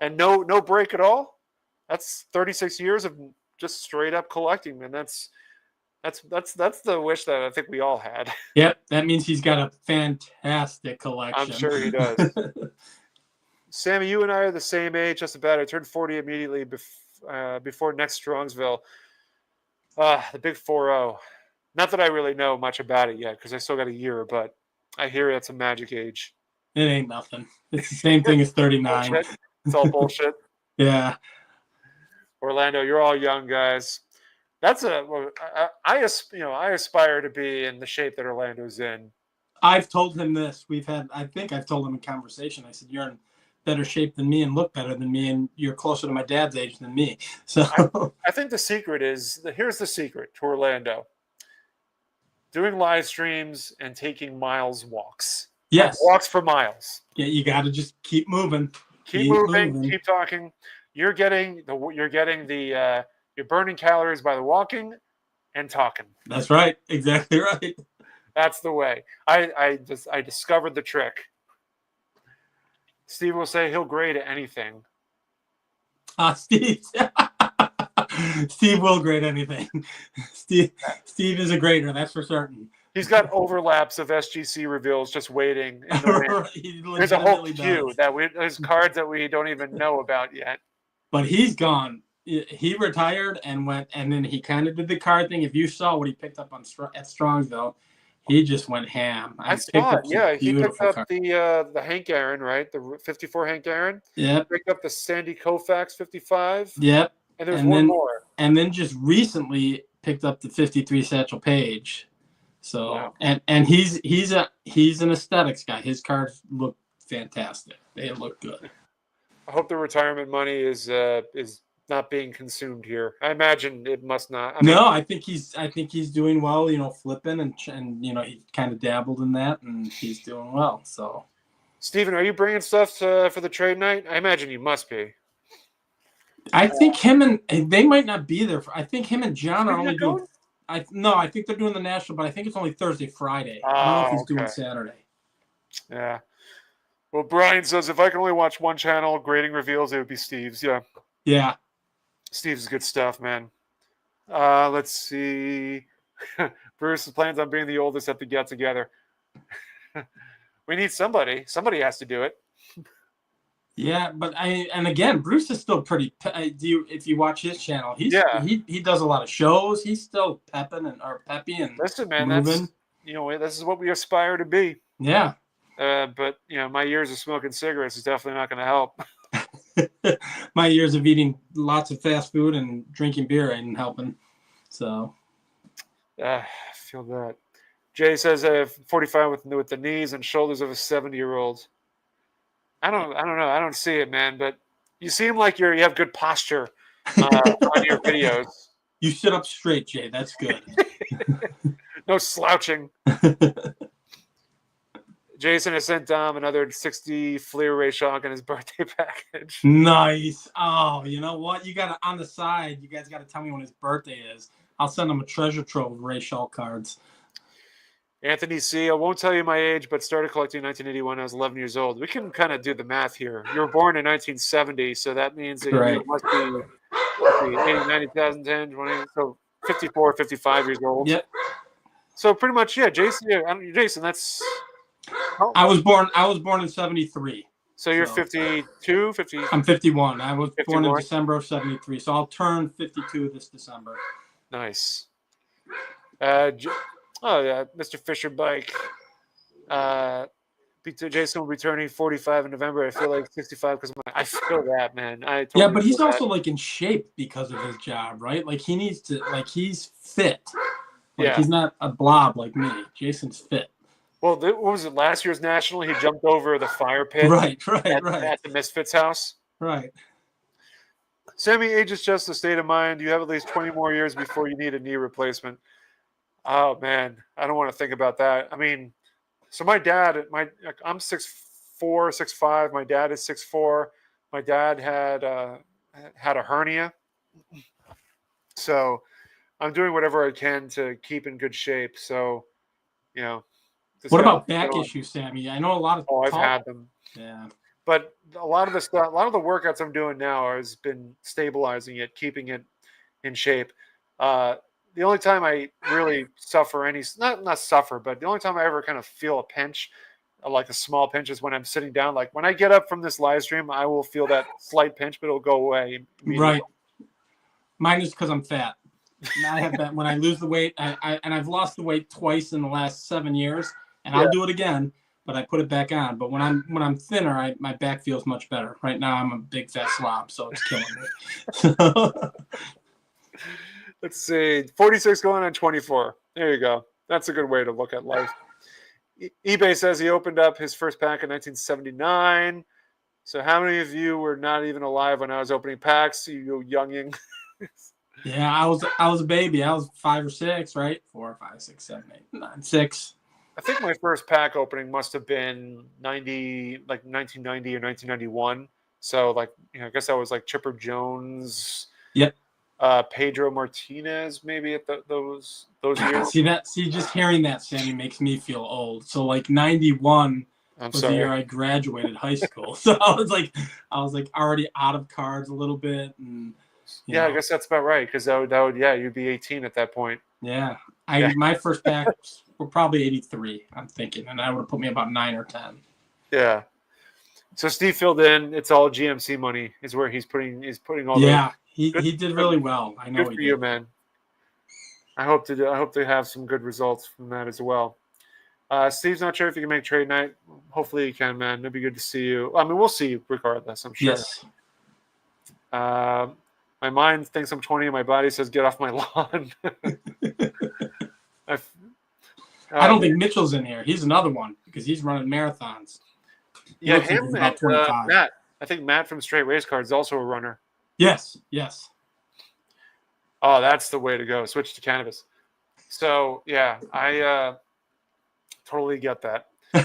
and no break at all. That's 36 years of just straight up collecting, man. That's the wish that I think we all had. Yep, that means he's got a fantastic collection. I'm sure he does. Sammy, you and I are the same age, just about. I turned 40 immediately before next Strongsville. The big 4-0. Not that I really know much about it yet, because I still got a year, but I hear it's a magic age. It ain't nothing. It's the same thing as 39. Bullshit. It's all bullshit. Yeah. Orlando, you're all young guys. I aspire to be in the shape that Orlando's in. I've told him this. I think I've told him in conversation. I said, you're in better shape than me and look better than me, and you're closer to my dad's age than me. So I think the secret is here's the secret to Orlando: doing live streams and taking miles walks. Yes, walks for miles. Yeah, you got to just keep moving. Keep moving. Keep talking. You're burning calories by the walking and talking. That's right. Exactly right. That's the way. I discovered the trick. Steve will say he'll grade at anything. Steve will grade anything. Steve is a grader, that's for certain. He's got overlaps of SGC reveals just waiting in the wind. There's a whole queue there's cards that we don't even know about yet. But he's gone. He retired and went, and then he kind of did the card thing. If you saw what he picked up at Strongsville, he just went ham. I saw it. Yeah, he picked up the Hank Aaron, right? The 54 Hank Aaron. Yeah. Picked up the Sandy Koufax 55. Yep. And there's one more. And then just recently picked up the 53 Satchel Paige. So wow. and he's an aesthetics guy. His cards look fantastic. They look good. I hope the retirement money is not being consumed here. I imagine it must not. I think he's doing well. Flipping and he kind of dabbled in that, and he's doing well. So, Steven, are you bringing stuff for the trade night? I imagine you must be. I think him and they might not be there. I think him and John are only doing. Going? I think they're doing the national, but I think it's only Thursday, Friday. I don't know if he's doing Saturday. Yeah. Well, Brian says if I can only watch one channel, grading reveals, it would be Steve's. Yeah. Yeah. Steve's good stuff, man. Let's see. Bruce plans on being the oldest at the get together. We need somebody. Somebody has to do it. Yeah, but again, Bruce is still pretty. If you watch his channel, he does a lot of shows. He's still peppy and listen, man, moving. This is what we aspire to be. Yeah. But my years of smoking cigarettes is definitely not going to help. My years of eating lots of fast food and drinking beer ain't helping. So. I feel that. Jay says 45 with the knees and shoulders of a 70-year-old. I don't know. I don't see it, man. But you seem like you have good posture on your videos. You sit up straight, Jay. That's good. No slouching. Jason has sent Dom another 60 Fleer Ray Shock in his birthday package. Nice. Oh, you know what? You got to, on the side, you guys got to tell me when his birthday is. I'll send him a treasure trove of Ray Shaw cards. Anthony C. I won't tell you my age, but started collecting in 1981 when I was 11 years old. We can kind of do the math here. You were born in 1970, so that means that you must be 80, 90, 2010, 20, so 54, 55 years old. Yep. So pretty much, yeah, Jason. Yeah, Jason, that's. I was born in 73. So you're 52, 50? I'm 51. I was 51? Born in December of 73, so I'll turn 52 this December. Nice. Mr. Fisher Bike. Jason will be turning 45 in November. I feel like 65 because I feel that, man. But he's also like in shape because of his job, right? Like he needs to, like he's fit. Like he's not a blob like me. Jason's fit. Well, what was it? Last year's national, he jumped over the fire pit. Right. At the Misfits house. Right. Sammy, age is just a state of mind. You have at least 20 more years before you need a knee replacement. Oh, man. I don't want to think about that. I mean, so my dad, I'm 6'4", 6'5". My dad is 6'4". My dad had a hernia. So I'm doing whatever I can to keep in good shape. So, what about back issues, Sammy? I know a lot of. Oh, I've had them. Yeah. But a lot of the workouts I'm doing now has been stabilizing it, keeping it in shape. The only time I really suffer not suffer, but the only time I ever kind of feel a pinch, like a small pinch, is when I'm sitting down. Like when I get up from this live stream, I will feel that slight pinch, but it'll go away immediately. Right. Mine is because I'm fat. I have that when I lose the weight, I've lost the weight twice in the last 7 years, and I'll do it again, but I put it back on. But when I'm thinner, my back feels much better. Right now, I'm a big fat slob, so it's killing me. Let's see, 46 going on 24. There you go. That's a good way to look at life. eBay says he opened up his first pack in 1979. So how many of you were not even alive when I was opening packs? You younging. Yeah, I was a baby. I was 5 or 6, right? 4, 5, 6, 7, 8, 9, 6. I think my first pack opening must have been 1990 or 1991. So I guess that was like Chipper Jones. Yep. Pedro Martinez, maybe at those years. See, just hearing that, Sammy, makes me feel old. So 91 was the year I graduated high school. So I was like already out of cards a little bit, and I guess that's about right, because that would you'd be 18 at that point. Yeah, my first packs were probably 83. I'm thinking, and that would have put me about 9 or 10. Yeah. So Steve filled in. It's all GMC money. Is where he's putting all. Yeah. He did really well. I know. Good for you, man. I hope to have some good results from that as well. Steve's not sure if you can make trade night. Hopefully you can, man. It'd be good to see you. I mean, we'll see you regardless, I'm sure. Yes. My mind thinks I'm 20 and my body says get off my lawn. I don't think Mitchell's in here. He's another one because he's running marathons. Yeah, him and Matt. I think Matt from Straight Race Cards is also a runner. Yes. Oh, that's the way to go. Switch to cannabis. So yeah, I totally get that. I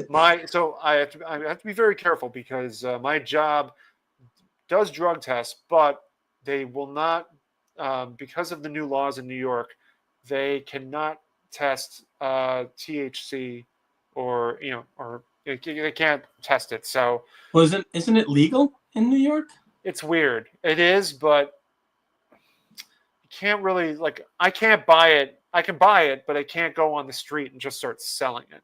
have to be very careful because my job does drug tests, but they will not, because of the new laws in New York, they cannot test THC or they can't test it. So, well, isn't it legal in New York? it's weird. It is, but you can't really I can't buy it. I can buy it, but I can't go on the street and just start selling it.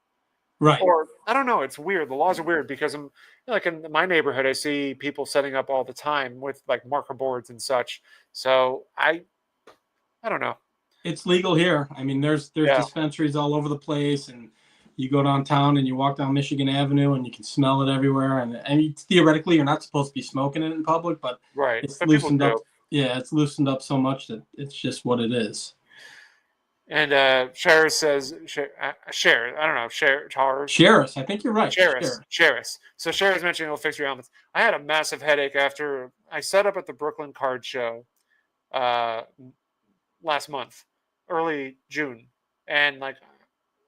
Right. Or I don't know. It's weird. The laws are weird because I'm like in my neighborhood. I see people setting up all the time with like marker boards and such. So I don't know. It's legal here. I mean, there's dispensaries all over the place, and you go downtown and you walk down Michigan Avenue and you can smell it everywhere. And theoretically, you're not supposed to be smoking it in public, but it's loosened up. Yeah, it's loosened up so much that it's just what it is. And Sheris says, Sheris, I don't know, Sheris, I think you're right. Sheris. So Sheris mentioning it'll fix your helmets. I had a massive headache after I set up at the Brooklyn Card Show last month, early June, and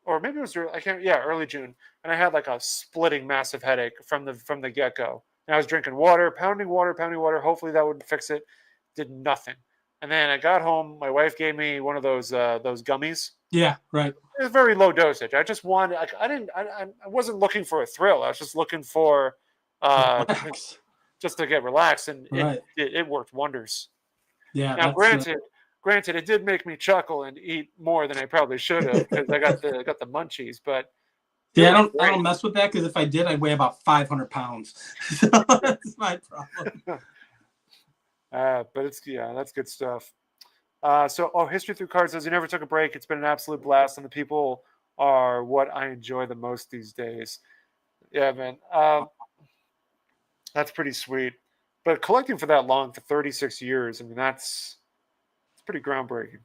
or maybe it was early June, and I had like a splitting massive headache from the get go. And I was drinking water, pounding water. Hopefully that would fix it. Did nothing. And then I got home. My wife gave me one of those gummies. Yeah, right. It was very low dosage. I just wanted. I wasn't looking for a thrill. I was just looking for just to get relaxed, and it worked wonders. Yeah. Now, granted, it did make me chuckle and eat more than I probably should have because I got the munchies. But yeah, I don't mess with that because if I did, I'd weigh about 500 pounds. So that's my problem. But that's good stuff. History Through Cards says, you never took a break. It's been an absolute blast, and the people are what I enjoy the most these days. Yeah, man. That's pretty sweet. But collecting for that long, for 36 years, I mean, it's pretty groundbreaking.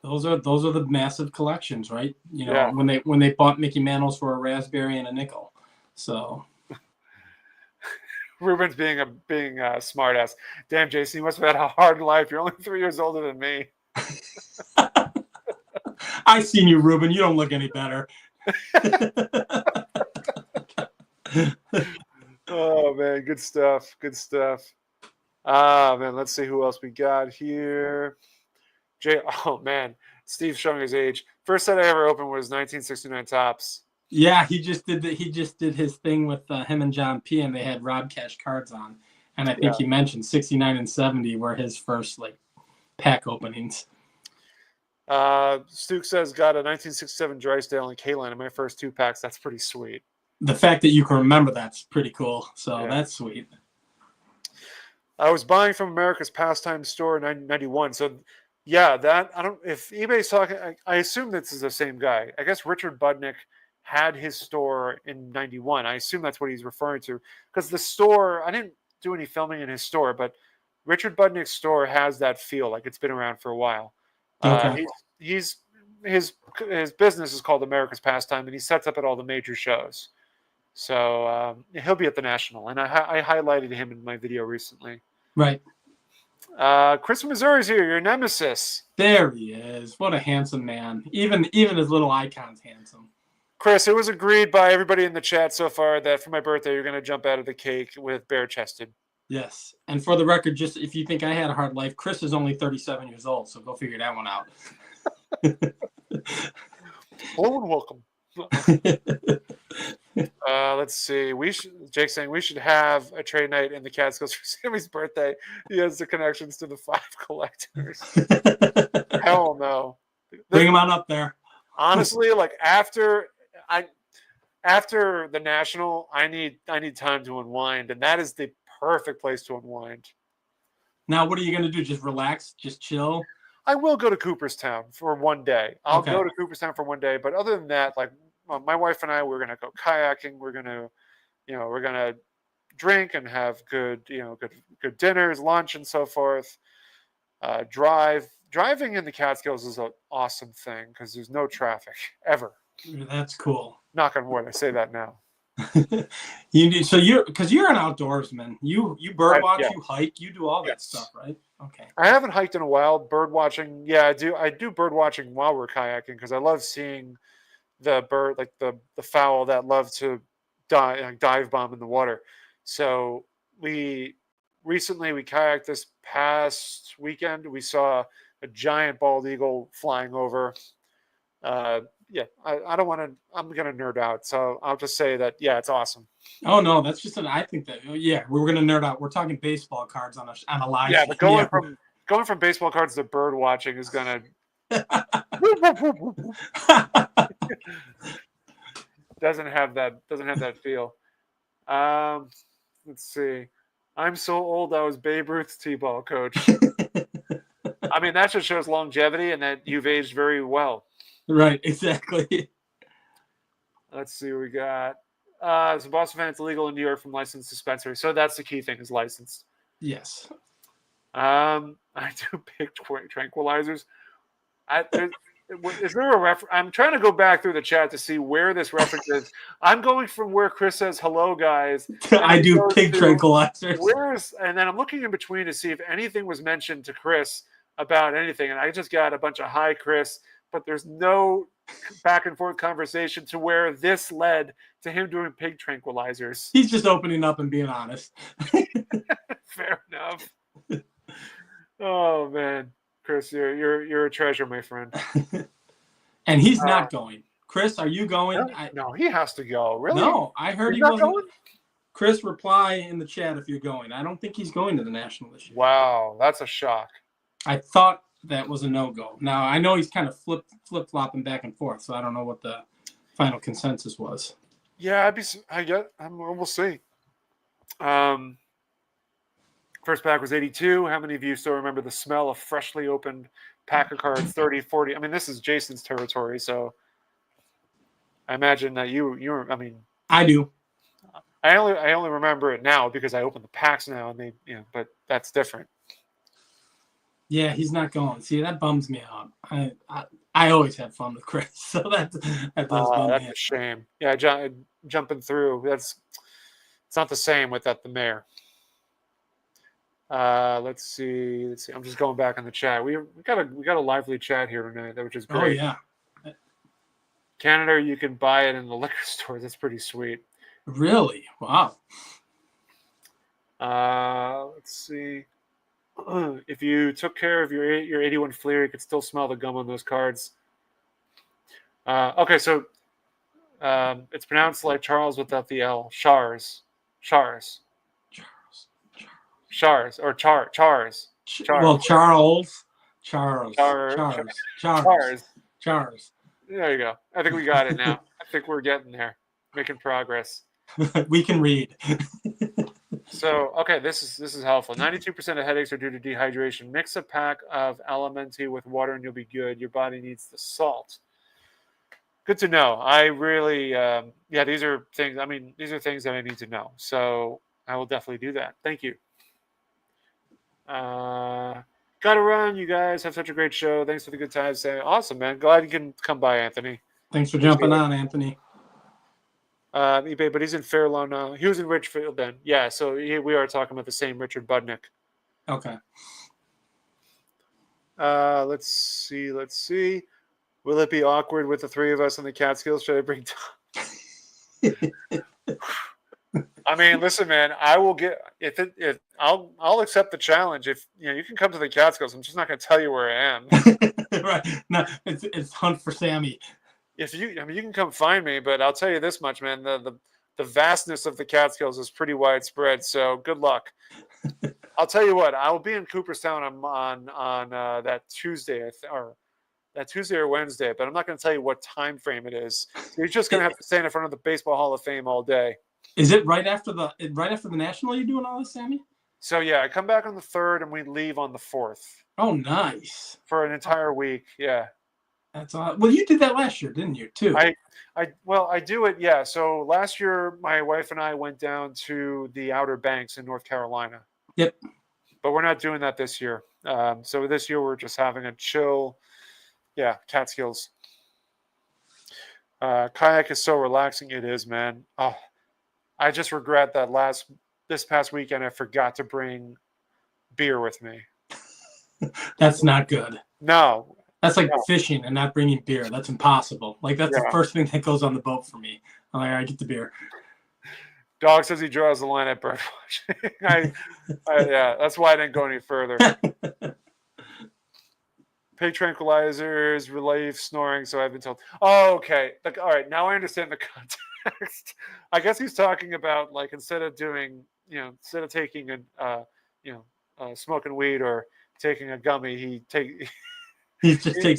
Those are the massive collections, right? You know, when they bought Mickey Mantles for a raspberry and a nickel. So Ruben's being a smart ass. Damn, Jason, you must have had a hard life. You're only 3 years older than me. I seen you, Ruben. You don't look any better. Oh man, good stuff. Man, let's see who else we got here. Oh man, Steve's showing his age. First set I ever opened was 1969 Topps. Yeah, he just did his thing with him and John P, and they had Rob Cash cards on, and I think he mentioned 69 and 70 were his first pack openings. Stuke says got a 1967 Drysdale and K-Line in my first 2 packs. That's pretty sweet. The fact that you can remember that's pretty cool. So that's sweet. I was buying from America's Pastime Store in 1991. So that I don't. If eBay's talking, I assume this is the same guy. I guess Richard Budnick had his store in 91. I assume that's what he's referring to because the store. I didn't do any filming in his store, but Richard Budnick's store has that feel like it's been around for a while. Okay. His business is called America's Pastime, and he sets up at all the major shows. So he'll be at the National, and I highlighted him in my video recently. Right. Chris from Missouri's here, your nemesis. There he is. What a handsome man. Even his little icon's handsome. Chris, it was agreed by everybody in the chat so far that for my birthday, you're going to jump out of the cake with bare-chested. Yes. And for the record, just if you think I had a hard life, Chris is only 37 years old, so go figure that one out. Hello and welcome. Let's see. Jake's saying we should have a trade night in the Catskills for Sammy's birthday. He has the connections to the 5 collectors. Hell no. Bring him on up there. Honestly, after the National, I need time to unwind, and that is the perfect place to unwind. Now, what are you going to do? Just relax? Just chill? I will go to Cooperstown for one day. I'll go to Cooperstown for one day, but other than that, my wife and I, we're going to go kayaking. We're going to drink and have good dinners, lunch, and so forth. Driving in the Catskills is an awesome thing because there's no traffic ever. That's cool. Knock on wood. I say that now. Because you're an outdoorsman. You birdwatch, you hike, you do all that stuff, right? Okay. I haven't hiked in a while. Bird watching, I do. I do bird watching while we're kayaking because I love seeing the bird, the fowl that love to dive bomb in the water. So we recently we kayaked this past weekend. We saw a giant bald eagle flying over. Yeah, I don't want to. I'm gonna nerd out, so I'll just say that it's awesome. Oh no, that's just I think that we're gonna nerd out. We're talking baseball cards on a live. Yeah, but going from baseball cards to bird watching is gonna doesn't have that feel. Let's see. I'm so old. I was Babe Ruth's T-ball coach. I mean, that just shows longevity and that you've aged very well. Right, exactly. Let's see what we got. So Boston fan, it's illegal in New York from licensed dispensary. So that's the key thing, is licensed. Yes. I do pick tranquilizers. Is there a reference? I'm trying to go back through the chat to see where this reference is. I'm going from where Chris says hello, guys. I do pig tranquilizers. And then I'm looking in between to see if anything was mentioned to Chris about anything. And I just got a bunch of hi, Chris, but there's no back and forth conversation to where this led to him doing pig tranquilizers. He's just opening up and being honest. Fair enough. Oh man, Chris, you're a treasure, my friend. And he's not going. Chris, are you going? No, he has to go. Really? No, I heard he wasn't going. Chris, reply in the chat if you're going. I don't think he's going to the National this year. Wow, that's a shock. I thought that was a no-go. Now, I know he's kind of flip-flopping back and forth, so I don't know what the final consensus was. Yeah, we'll see. First pack was 82. How many of you still remember the smell of freshly opened pack of cards, 30, 40? I mean, this is Jason's territory, so I imagine that you were, I mean. I do. I only remember it now because I opened the packs now, and they, but that's different. Yeah, he's not going. See, that bums me out. I always have fun with Chris, so that does bum me out. That's a shame. Yeah, jumping through. It's not the same without the mayor. Let's see. I'm just going back on the chat. We got a lively chat here tonight, which is great. Oh yeah. Canada, you can buy it in the liquor stores. That's pretty sweet. Really? Wow. Let's see. If you took care of your 81 Fleer, you could still smell the gum on those cards. Okay, so it's pronounced like Charles without the L. Chars. Or Chars. Well, Charles. There you go. I think we got it now. I think we're getting there, making progress. We can read. So, okay, this is helpful. 92% of headaches are due to dehydration. Mix a pack of Alimenti with water and you'll be good. Your body needs the salt. Good to know. I really, these are things that I need to know. So I will definitely do that. Thank you. Gotta run. You guys have such a great show. Thanks for the good times. Awesome, man. Glad you can come by, Anthony. Thanks for jumping on, Anthony. eBay, but he's in Fairlawn now. He was in Richfield then. Yeah, so we are talking about the same Richard Budnick. Okay. Let's see. Will it be awkward with the three of us on the Catskills? Should I bring Tom? I mean, listen, man. I will get I'll accept the challenge. If you can come to the Catskills, I'm just not going to tell you where I am. Right? No, it's hunt for Sammy. If you can come find me, but I'll tell you this much, man. The vastness of the Catskills is pretty widespread. So good luck. I'll tell you what. I will be in Cooperstown on that Tuesday, or Wednesday, but I'm not going to tell you what time frame it is. You're just going to have to stand in front of the Baseball Hall of Fame all day. Is it right after the National? You're doing all this, Sammy? So yeah, I come back on the 3rd and we leave on the 4th. Oh, nice. For an entire week. Yeah. That's all. Well, you did that last year, didn't you? Too. I do it. Yeah. So last year, my wife and I went down to the Outer Banks in North Carolina. Yep. But we're not doing that this year. So this year we're just having a chill. Yeah, Catskills. Kayak is so relaxing. It is, man. Oh, I just regret that this past weekend I forgot to bring beer with me. That's not good. No. That's like fishing and not bringing beer. That's impossible. Like that's the first thing that goes on the boat for me. I'm like, all right, get the beer. Dog says he draws the line at bird watching. Yeah, that's why I didn't go any further. Pig tranquilizers, relief, snoring. So I've been told. Oh, okay. Like, all right. Now I understand the context. I guess he's talking about like instead of taking smoking weed or taking a gummy, he takes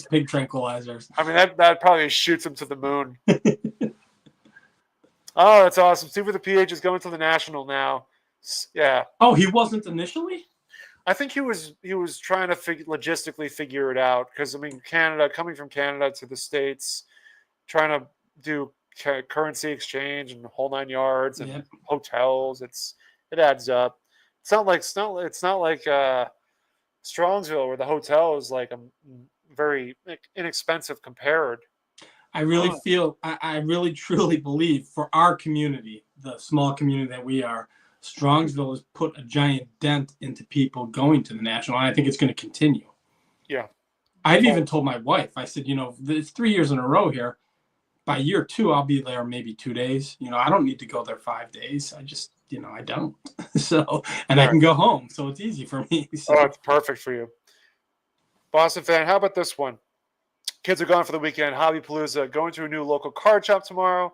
pig tranquilizers. I mean that probably shoots him to the moon. Oh, that's awesome. Seaver the PH is going to the national now. Yeah. Oh, he wasn't initially? I think he was trying to logistically figure it out because I mean coming from Canada to the States, trying to do currency exchange and the whole 9 yards and hotels. It adds up. It's not like Strongsville where the hotel is like a very inexpensive compared. I really truly believe for our community, the small community that we are, Strongsville has put a giant dent into people going to the national, and I think it's going to continue. Yeah. I've even told my wife, I said, it's 3 years in a row here. By year 2, I'll be there maybe 2 days. I don't need to go there 5 days. I just, I don't. So, and I can go home. So it's easy for me. So. Oh, it's perfect for you. Boston fan, how about this one? Kids are gone for the weekend. Hobbypalooza, going to a new local card shop tomorrow,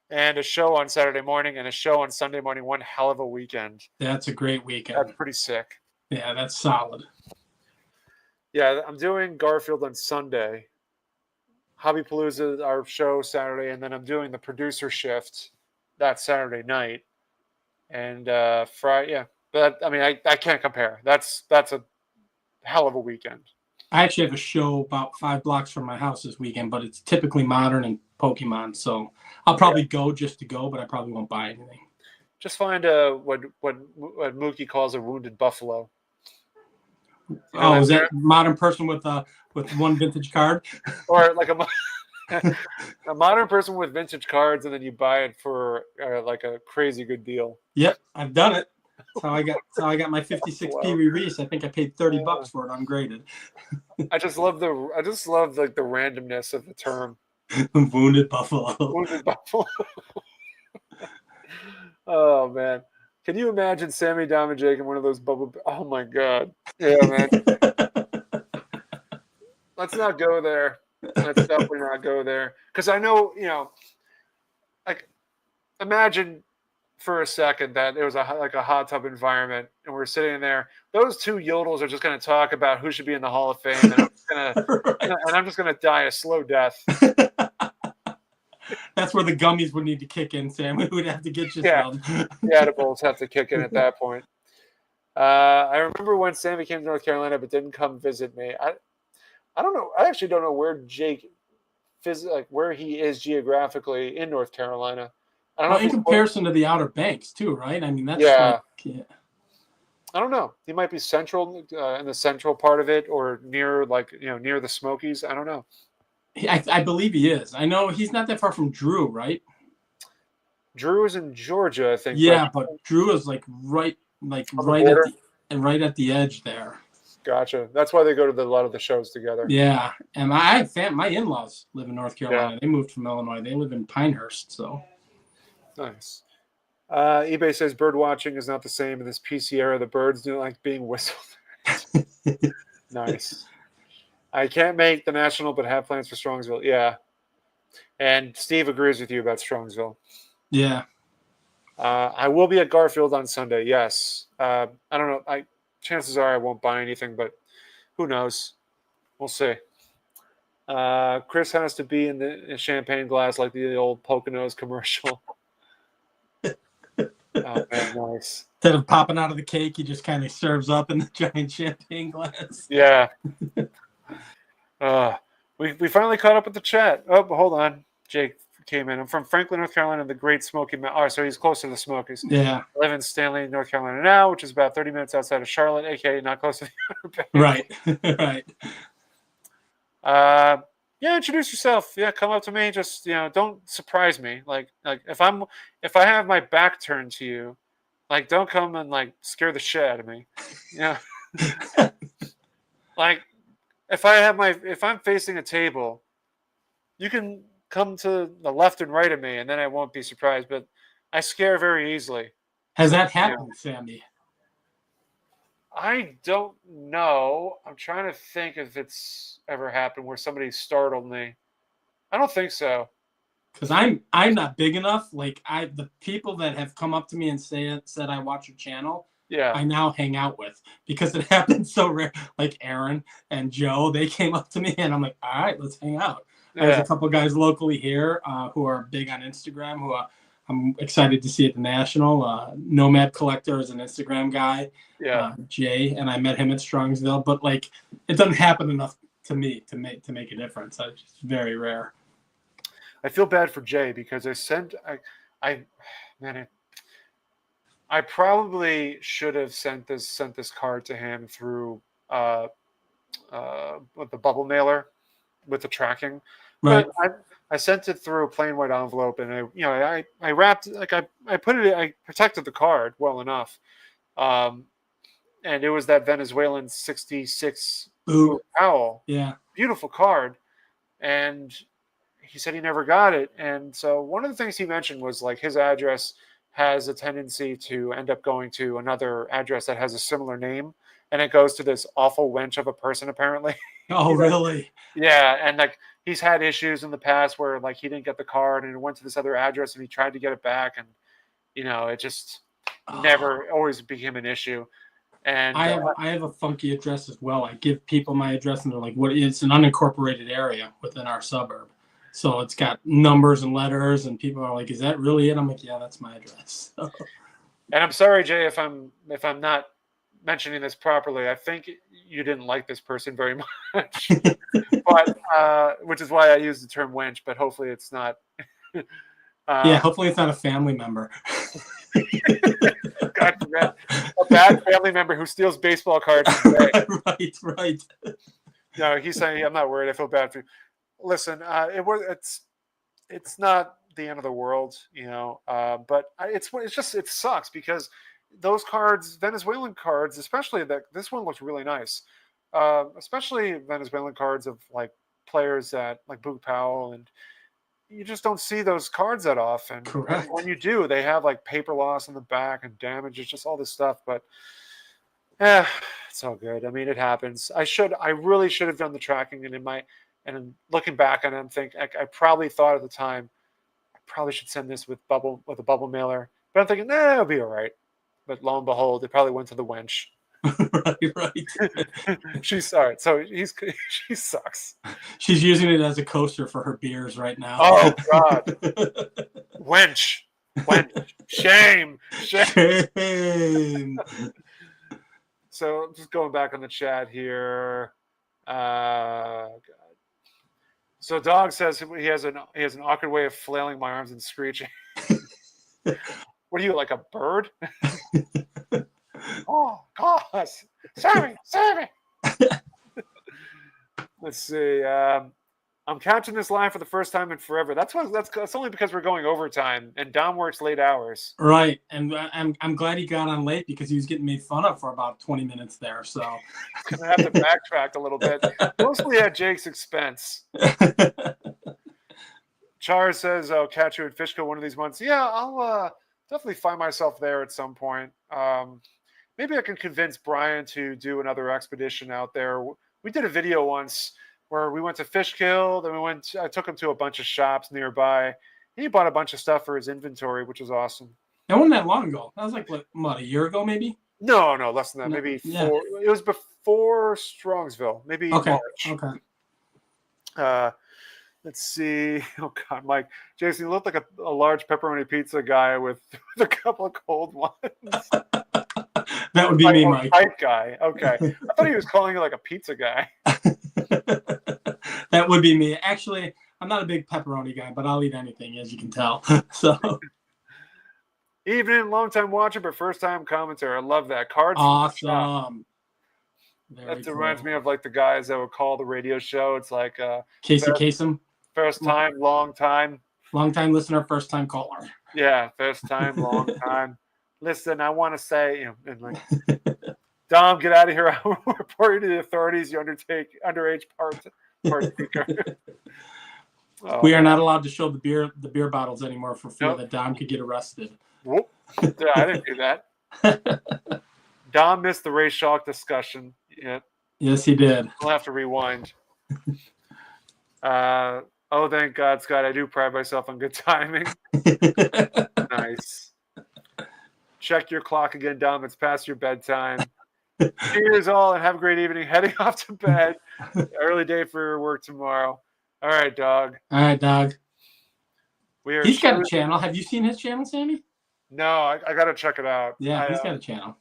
and a show on Saturday morning and a show on Sunday morning. One hell of a weekend. That's a great weekend. That's pretty sick. Yeah, that's solid. Yeah, I'm doing Garfield on Sunday. Hobbypalooza, our show Saturday, and then I'm doing the producer shift that Saturday night. And Friday, yeah. But I mean, I can't compare. That's a hell of a weekend. I actually have a show about 5 blocks from my house this weekend, but it's typically modern and Pokemon. So I'll probably go just to go, but I probably won't buy anything. Just find what Mookie calls a wounded buffalo. Is that modern person with one vintage card? Or like a modern person with vintage cards, and then you buy it for like a crazy good deal. Yep, I've done it. That's how I got my 56P Reese. I think I paid $30 for it ungraded. I just love the randomness of the term. Wounded buffalo. Wounded buffalo. Oh man. Can you imagine Sammy Damajake in one of those bubble? Oh my god. Yeah, man. Let's not go there. Let's definitely not go there. Because I know, like, imagine for a second that it was a hot tub environment and we're sitting in there. Those two yodels are just going to talk about who should be in the Hall of Fame, and I'm just going to die a slow death. That's where the gummies would need to kick in, Sam. We would have to get you some. The edibles have to kick in at that point. I remember when Sammy came to North Carolina but didn't come visit me. I don't know. I actually don't know where Jake where he is geographically in North Carolina. I don't know in comparison to the Outer Banks too, right? I mean, that's I don't know. He might be central in the central part of it, or near near the Smokies. I don't know. I believe he is. I know he's not that far from Drew, right? Drew is in Georgia, I think. Yeah, but Drew is right at the edge there. Gotcha. That's why they go to a lot of the shows together. Yeah, and my in-laws live in North Carolina. Yeah. They moved from Illinois. They live in Pinehurst, so. Nice. eBay says bird watching is not the same in this PC era. The birds do like being whistled. Nice. I can't make the national, but have plans for Strongsville. Yeah. And Steve agrees with you about Strongsville. Yeah. I will be at Garfield on Sunday. Yes. I don't know. Chances are I won't buy anything, but who knows? We'll see. Chris has to be in the champagne glass like the old Poconos commercial. Oh, man, nice. Instead of popping out of the cake, he just kind of serves up in the giant champagne glass. Yeah. We finally caught up with the chat. Oh, hold on. Jake came in. I'm from Franklin, North Carolina, the Great Smoky Mountains. Oh, so he's close to the Smokies. Yeah. I live in Stanley, North Carolina now, which is about 30 minutes outside of Charlotte, a.k.a. not close to the Outer Banks. Right. Yeah, introduce yourself. Yeah, come up to me. Just don't surprise me. Like if I have my back turned to you, don't come and scare the shit out of me. If I'm facing a table, you can come to the left and right of me, and then I won't be surprised. But I scare very easily. Has that happened, Sammy? I don't know. I'm trying to think if it's ever happened where somebody startled me. I don't think so. Because I'm not big enough. Like the people that have come up to me and said I watch your channel, Yeah. I now hang out with because it happens so rare. Like Aaron and Joe, they came up to me and I'm like, all right, let's hang out. Yeah. There's a couple guys locally here who are big on Instagram who I'm excited to see at the National. Nomad Collector is an Instagram guy. Yeah. Jay, and I met him at Strongsville, but like it doesn't happen enough to me to make a difference. It's just very rare. I feel bad for Jay because I probably should have sent this card to him through with the bubble mailer with the tracking. Right. But I sent it through a plain white envelope, and I wrapped, like I put it, I protected the card well enough, and it was that Venezuelan 66 Ooh. owl. Yeah. Beautiful card, and he said he never got it. And so one of the things he mentioned was like his address has a tendency to end up going to another address that has a similar name, and it goes to this awful wench of a person apparently. Oh, really? Yeah, and like he's had issues in the past where like he didn't get the card and it went to this other address and he tried to get it back, and it just never always became an issue. And I have a funky address as well. I give people my address and they're like, "What? It's an unincorporated area within our suburb." So it's got numbers and letters, and people are like, "Is that really it?" I'm like, "Yeah, that's my address." And I'm sorry, Jay, if I'm not mentioning this properly. I think you didn't like this person very much, but which is why I use the term wench. But hopefully, it's not. Yeah, hopefully it's not a family member. God forbid, a bad family member who steals baseball cards. Right. No, he's saying I'm not worried. I feel bad for you. Listen, it's not the end of the world, but it sucks because those cards, Venezuelan cards, especially this one looks really nice, especially Venezuelan cards of like players that like Boog Powell, and you just don't see those cards that often. Correct. And when you do, they have like paper loss in the back and damage. It's just all this stuff, but it's all good. I mean, it happens. I really should have done the tracking, and looking back on it, I'm thinking I probably thought at the time I probably should send this with a bubble mailer, but I'm thinking, nah, it'll be all right. But lo and behold, it probably went to the wench. Right. She's all right. So she sucks. She's using it as a coaster for her beers right now. Oh God, wench, shame. So just going back on the chat here. God. So Dog says he has an awkward way of flailing my arms and screeching. What are you, like a bird? Oh gosh, Sammy. Let's see. I'm catching this line for the first time in forever. That's only because we're going overtime and Dom works late hours. Right, and I'm glad he got on late because he was getting made fun of for about 20 minutes there. So I'm gonna have to backtrack a little bit, mostly at Jake's expense. Char says, "I'll catch you at Fishkill one of these months." Yeah, I'll definitely find myself there at some point. Maybe I can convince Brian to do another expedition out there. We did a video once where we went to Fishkill, then I took him to a bunch of shops nearby. He bought a bunch of stuff for his inventory, which was awesome. That wasn't that long ago. That was like what, a year ago, maybe? No, less than that. Maybe 4. It was before Strongsville. Maybe March. Okay. Let's see. Oh God, Mike. Jason, you look like a large pepperoni pizza guy with a couple of cold ones. That would be me, Mike. Tight guy. Okay. I thought he was calling you like a pizza guy. That would be me. Actually, I'm not a big pepperoni guy, but I'll eat anything, as you can tell. So, evening, long-time watcher, but first-time commentator. I love that. Cards. Awesome. That reminds me of like the guys that would call the radio show. It's like Casey Kasem. First time, long time. Long time listener, first time caller. Yeah, first time, long time. Listen, I want to say, and like, Dom, get out of here. I will report you to the authorities. You underage part speaker. Oh, we are man. not allowed to show the beer bottles anymore for fear Nope. that Dom could get arrested. Whoop. Yeah, I didn't do that. Dom missed the Ray Schalk discussion. Yeah. Yes, he did. We'll have to rewind. Oh, thank God, Scott. I do pride myself on good timing. Nice. Check your clock again, Dom. It's past your bedtime. Cheers all and have a great evening. Heading off to bed. Early day for work tomorrow. All right, dog. All right, dog. He's got a channel. Have you seen his channel, Sammy? No, I got to check it out. Yeah, he's got a channel.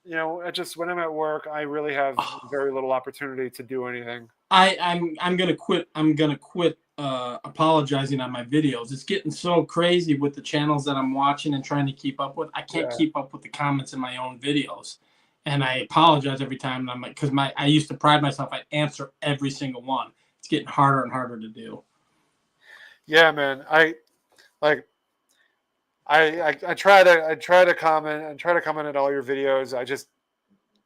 You know, when I'm at work, I really have very little opportunity to do anything. I'm gonna quit. I'm gonna quit apologizing on my videos. It's getting so crazy with the channels that I'm watching and trying to keep up with. I can't keep up with the comments in my own videos, and I apologize every time. And I'm like, because I used to pride myself. I answer every single one. It's getting harder and harder to do. Yeah, man. I try to comment and try to comment at all your videos.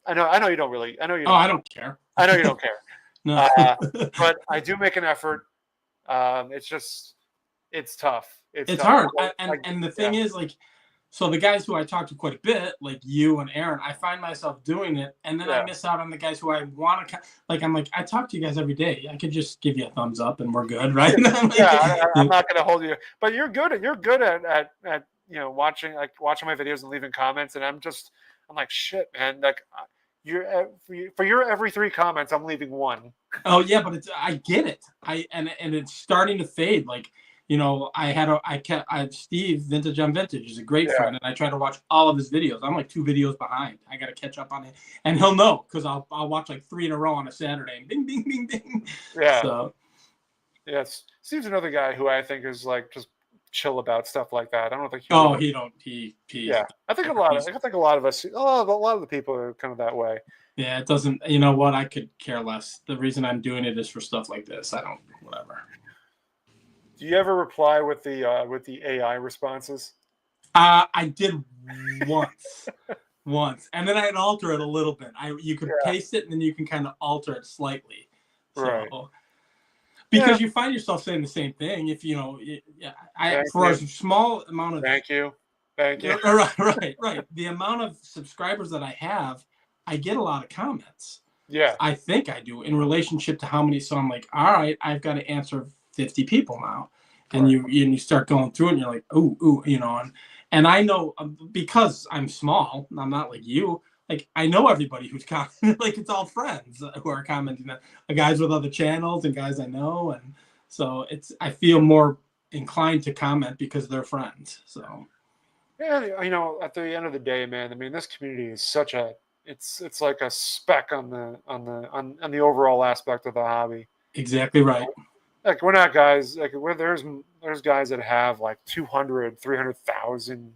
I know you don't really. I know you. Don't, I don't care. I know you don't care. No. But I do make an effort. It's tough. It's tough. Hard. And the thing is, like, so the guys who I talk to quite a bit, like you and Aaron, I find myself doing it, and then I miss out on the guys who I want to. Like, I'm like, I talk to you guys every day. I could just give you a thumbs up, and we're good, right? I'm not going to hold you, but you're good at watching my videos and leaving comments, and I'm like, shit, man, like. For your every 3 comments, I'm leaving 1. Oh yeah, but I get it. And it's starting to fade. Like, you know, I had Steve Vintage on Vintage is a great friend, and I try to watch all of his videos. I'm like 2 videos behind. I got to catch up on it, and he'll know because I'll watch like 3 in a row on a Saturday. And bing, bing, bing, bing. Yeah. So. Yes, Steve's another guy who I think is like just chill about stuff like that. I don't think. Yeah. I think a lot of us, a lot of the people are kind of that way. Yeah, it doesn't. You know what? I could care less. The reason I'm doing it is for stuff like this. I don't. Whatever. Do you ever reply with the AI responses? I did once, and then I'd alter it a little bit. You could paste it, and then you can kind of alter it slightly. So, right. Because you find yourself saying the same thing. If for a small amount of thank you. Right. The amount of subscribers that I have, I get a lot of comments. Yeah. I think I do in relationship to how many. So I'm like, all right, I've got to answer 50 people now, and you start going through it, and you're like, ooh, and I know because I'm small. I'm not like you. Like, I know everybody who's commenting. Like, it's all friends who are commenting. The guys with other channels and guys I know, and so I feel more inclined to comment because they're friends. So. Yeah, at the end of the day, man. I mean, this community is such a. It's like a speck on the overall aspect of the hobby. Exactly right. Like, we're not guys like there's guys that have like 200, 300,000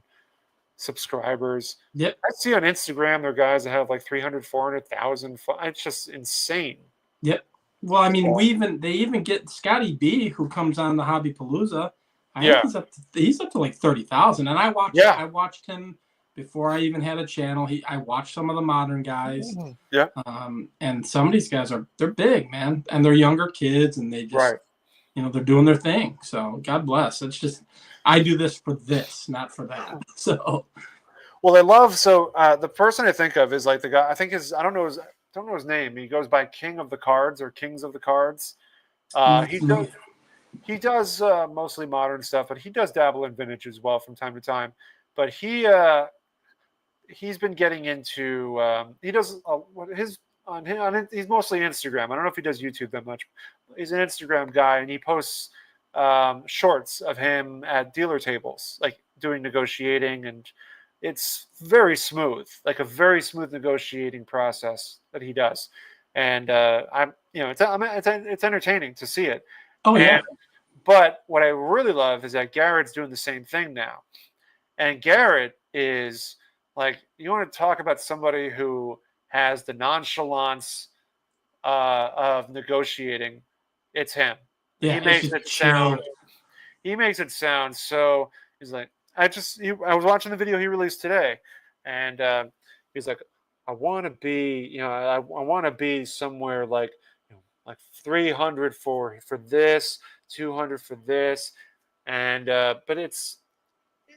subscribers. Yep. I see on Instagram there are guys that have like 300, 400,000. It's just insane. Yep. Well, I mean, they even get Scotty B, who comes on the Hobby Palooza. He's up to like 30,000, and I watched him before I even had a channel. I watched some of the modern guys. Yeah. And some of these guys they're big, man, and they're younger kids, and they just they're doing their thing. So God bless. It's just I do this for this, not for that. So. Well, the person I think of is like the guy. I think I don't know his name. He goes by King of the Cards or Kings of the Cards. He does mostly modern stuff, but he does dabble in vintage as well from time to time. But he's been getting into he does he's mostly Instagram. I don't know if he does YouTube that much. He's an Instagram guy, and he posts shorts of him at dealer tables, like doing negotiating, and it's very smooth, like a very smooth negotiating process that he does. And it's entertaining to see it. Oh, yeah. But what I really love is that Garrett's doing the same thing now. And Garrett is like, you want to talk about somebody who has the nonchalance of negotiating, it's him. Yeah, he makes it sound so. He's like, I was watching the video he released today, and he's like, I want to be, I want to be somewhere like, like 300 for this, 200 for this, and but it's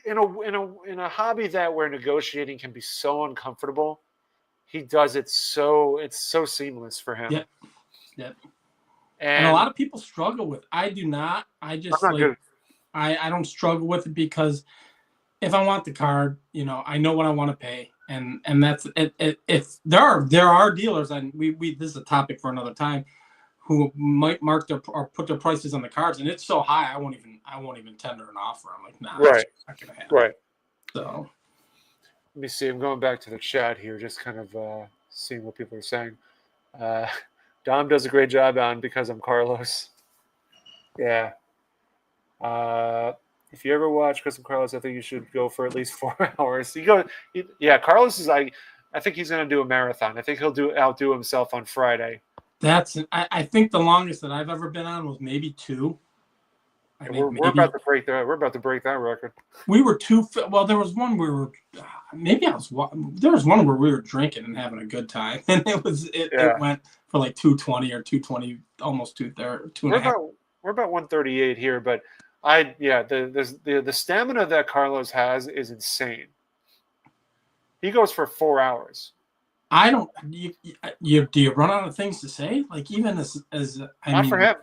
in a hobby that where negotiating can be so uncomfortable. He does it so it's so seamless for him. Yep. Yep. And a And lot of people struggle with. I do not. I just I'm not good. I don't struggle with it because if I want the card, I know what I want to pay, and that's it. If there are dealers, and we this is a topic for another time, who might mark their or put their prices on the cards, and it's so high I won't even tender an offer. I'm like, nah, Right. It's not gonna happen. Right. So let me see. I'm going back to the chat here, just kind of seeing what people are saying. Dom does a great job on because I'm Carlos. Yeah. If you ever watch Chris and Carlos, I think you should go for at least 4 hours. Yeah. Carlos is I think he's going to do a marathon. I think he'll outdo himself on Friday. I think the longest that I've ever been on was maybe 2. We're about to break that. We're about to break that record. We were 2. Well, there was one where there was one where we were drinking and having a good time, and it went for like 220 or 220, almost 2.5. We're about 138 here, but the stamina that Carlos has is insane. He goes for 4 hours. I don't. Do you run out of things to say? Like even not for him.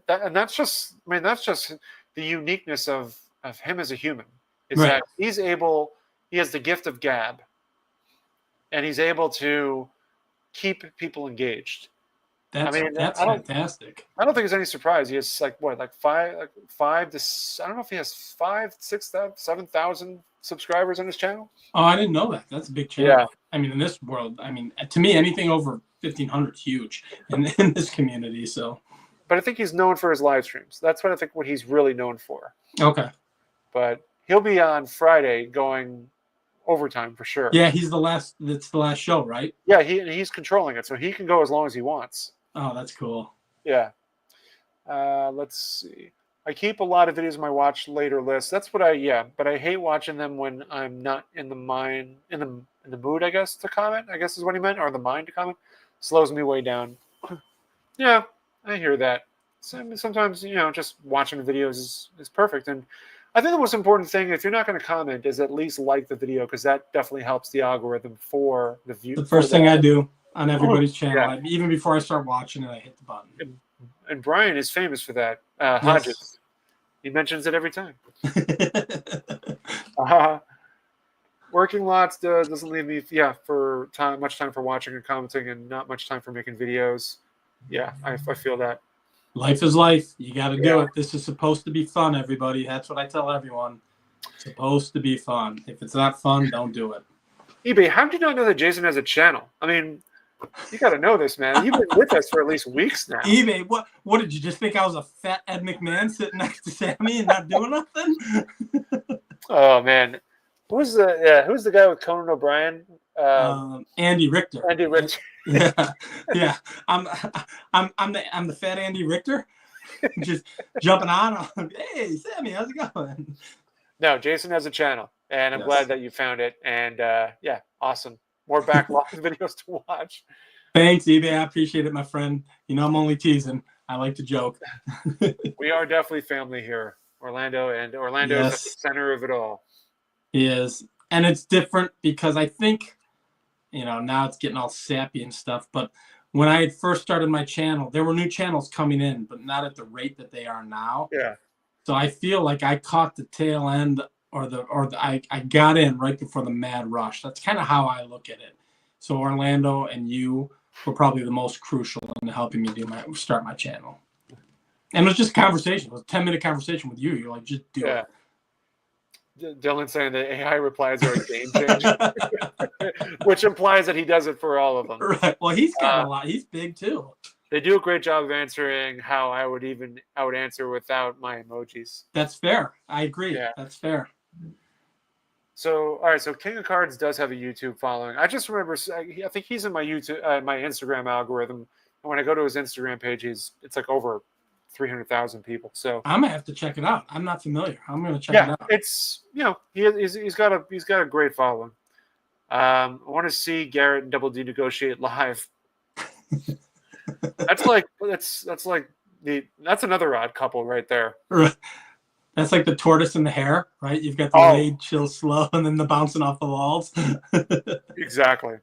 That's just the uniqueness of him as a human. Is that he has the gift of gab, and he's able to keep people engaged. That's fantastic. I don't think it's any surprise. He has five to I don't know if he has 5, 6, 7,000 subscribers on his channel. Oh, I didn't know that. That's a big channel. Yeah. I mean, in this world, to me, anything over 1,500 is huge in this community. So, but I think he's known for his live streams. That's what he's really known for. Okay. But he'll be on Friday going overtime for sure. Yeah, that's the last show, right? Yeah, he's controlling it, so he can go as long as he wants. Oh, that's cool. Yeah. Let's see. I keep a lot of videos in my watch later list. That's what but I hate watching them when I'm not in the mood, I guess, to comment, I guess is what he meant, or the mind to comment. Slows me way down. Yeah, I hear that. Sometimes, just watching the videos is perfect. And I think the most important thing, if you're not going to comment, is at least like the video, because that definitely helps the algorithm for the view. The first thing I do on everybody's channel, even before I start watching it, I hit the button. And Brian is famous for that. Hodges. Yes. He mentions it every time. Working lots doesn't leave me, for much time for watching and commenting, and not much time for making videos. Yeah, I feel that. Life is life. You got to do it. This is supposed to be fun, everybody. That's what I tell everyone. It's supposed to be fun. If it's not fun, don't do it. eBay, how did you not know that Jason has a channel? I mean, you got to know this, man. You've been with us for at least weeks now. eBay, what did you just think I was a fat Ed McMahon sitting next to Sammy and not doing nothing? Oh man, who's the guy with Conan O'Brien? Andy Richter. Andy Richter. Yeah. I'm the fat Andy Richter, just jumping on. Hey, Sammy, how's it going? No, Jason has a channel, and I'm glad that you found it. And awesome. More backlog videos to watch. Thanks, eBay. I appreciate it, my friend. I'm only teasing. I like to joke. We are definitely family here, Orlando, and Orlando is at the center of it all. He is. And it's different because I think, now it's getting all sappy and stuff. But when I had first started my channel, there were new channels coming in, but not at the rate that they are now. Yeah. So I feel like I caught the tail end I got in right before the mad rush. That's kind of how I look at it. So Orlando and you were probably the most crucial in helping me start my channel. And it was just a conversation. It was a 10-minute conversation with you. You're like, just do it. Dylan saying that AI replies are a game changer, which implies that he does it for all of them. Right. Well, he's got a lot. He's big too. They do a great job of answering how I would answer without my emojis. That's fair. I agree. Yeah. That's fair. So, all right. So King of Cards does have a YouTube following. I just remember, I think he's in my my Instagram algorithm. And when I go to his Instagram page, it's like over 300,000 people. So I'm gonna have to check it out. I'm not familiar. I'm gonna check it out. It's he's got a great following. I want to see Garrett and Double D negotiate live. That's like That's another odd couple right there. That's like the tortoise and the hare, right? You've got the laid, chill, slow, and then the bouncing off the walls. Exactly.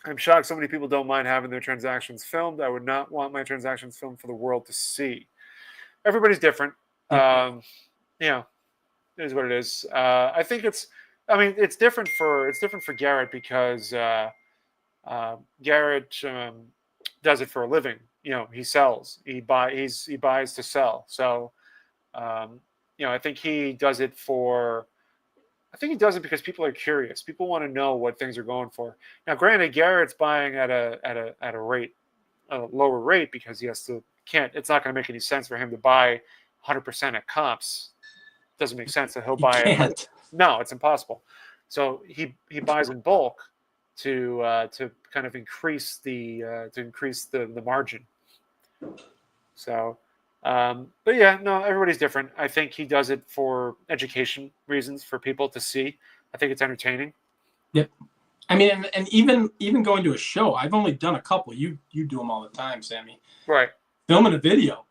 I'm shocked so many people don't mind having their transactions filmed. I would not want my transactions filmed for the world to see. Everybody's different. It is what it is. I think it's different for Garrett because Garrett does it for a living. He sells. He buys to sell. So I think he does it because people are curious. People want to know what things are going for. Now, granted, Garrett's buying at a lower rate because it's not going to make any sense for him to buy 100% at comps. Doesn't make sense that he'll buy it. No, it's impossible. So he buys in bulk to kind of increase the margin. So. But yeah, no, everybody's different. I think he does it for education reasons, for people to see. I think it's entertaining. Yep. I mean, and even going to a show, I've only done a couple. You do them all the time, Sammy. Right. Filming a video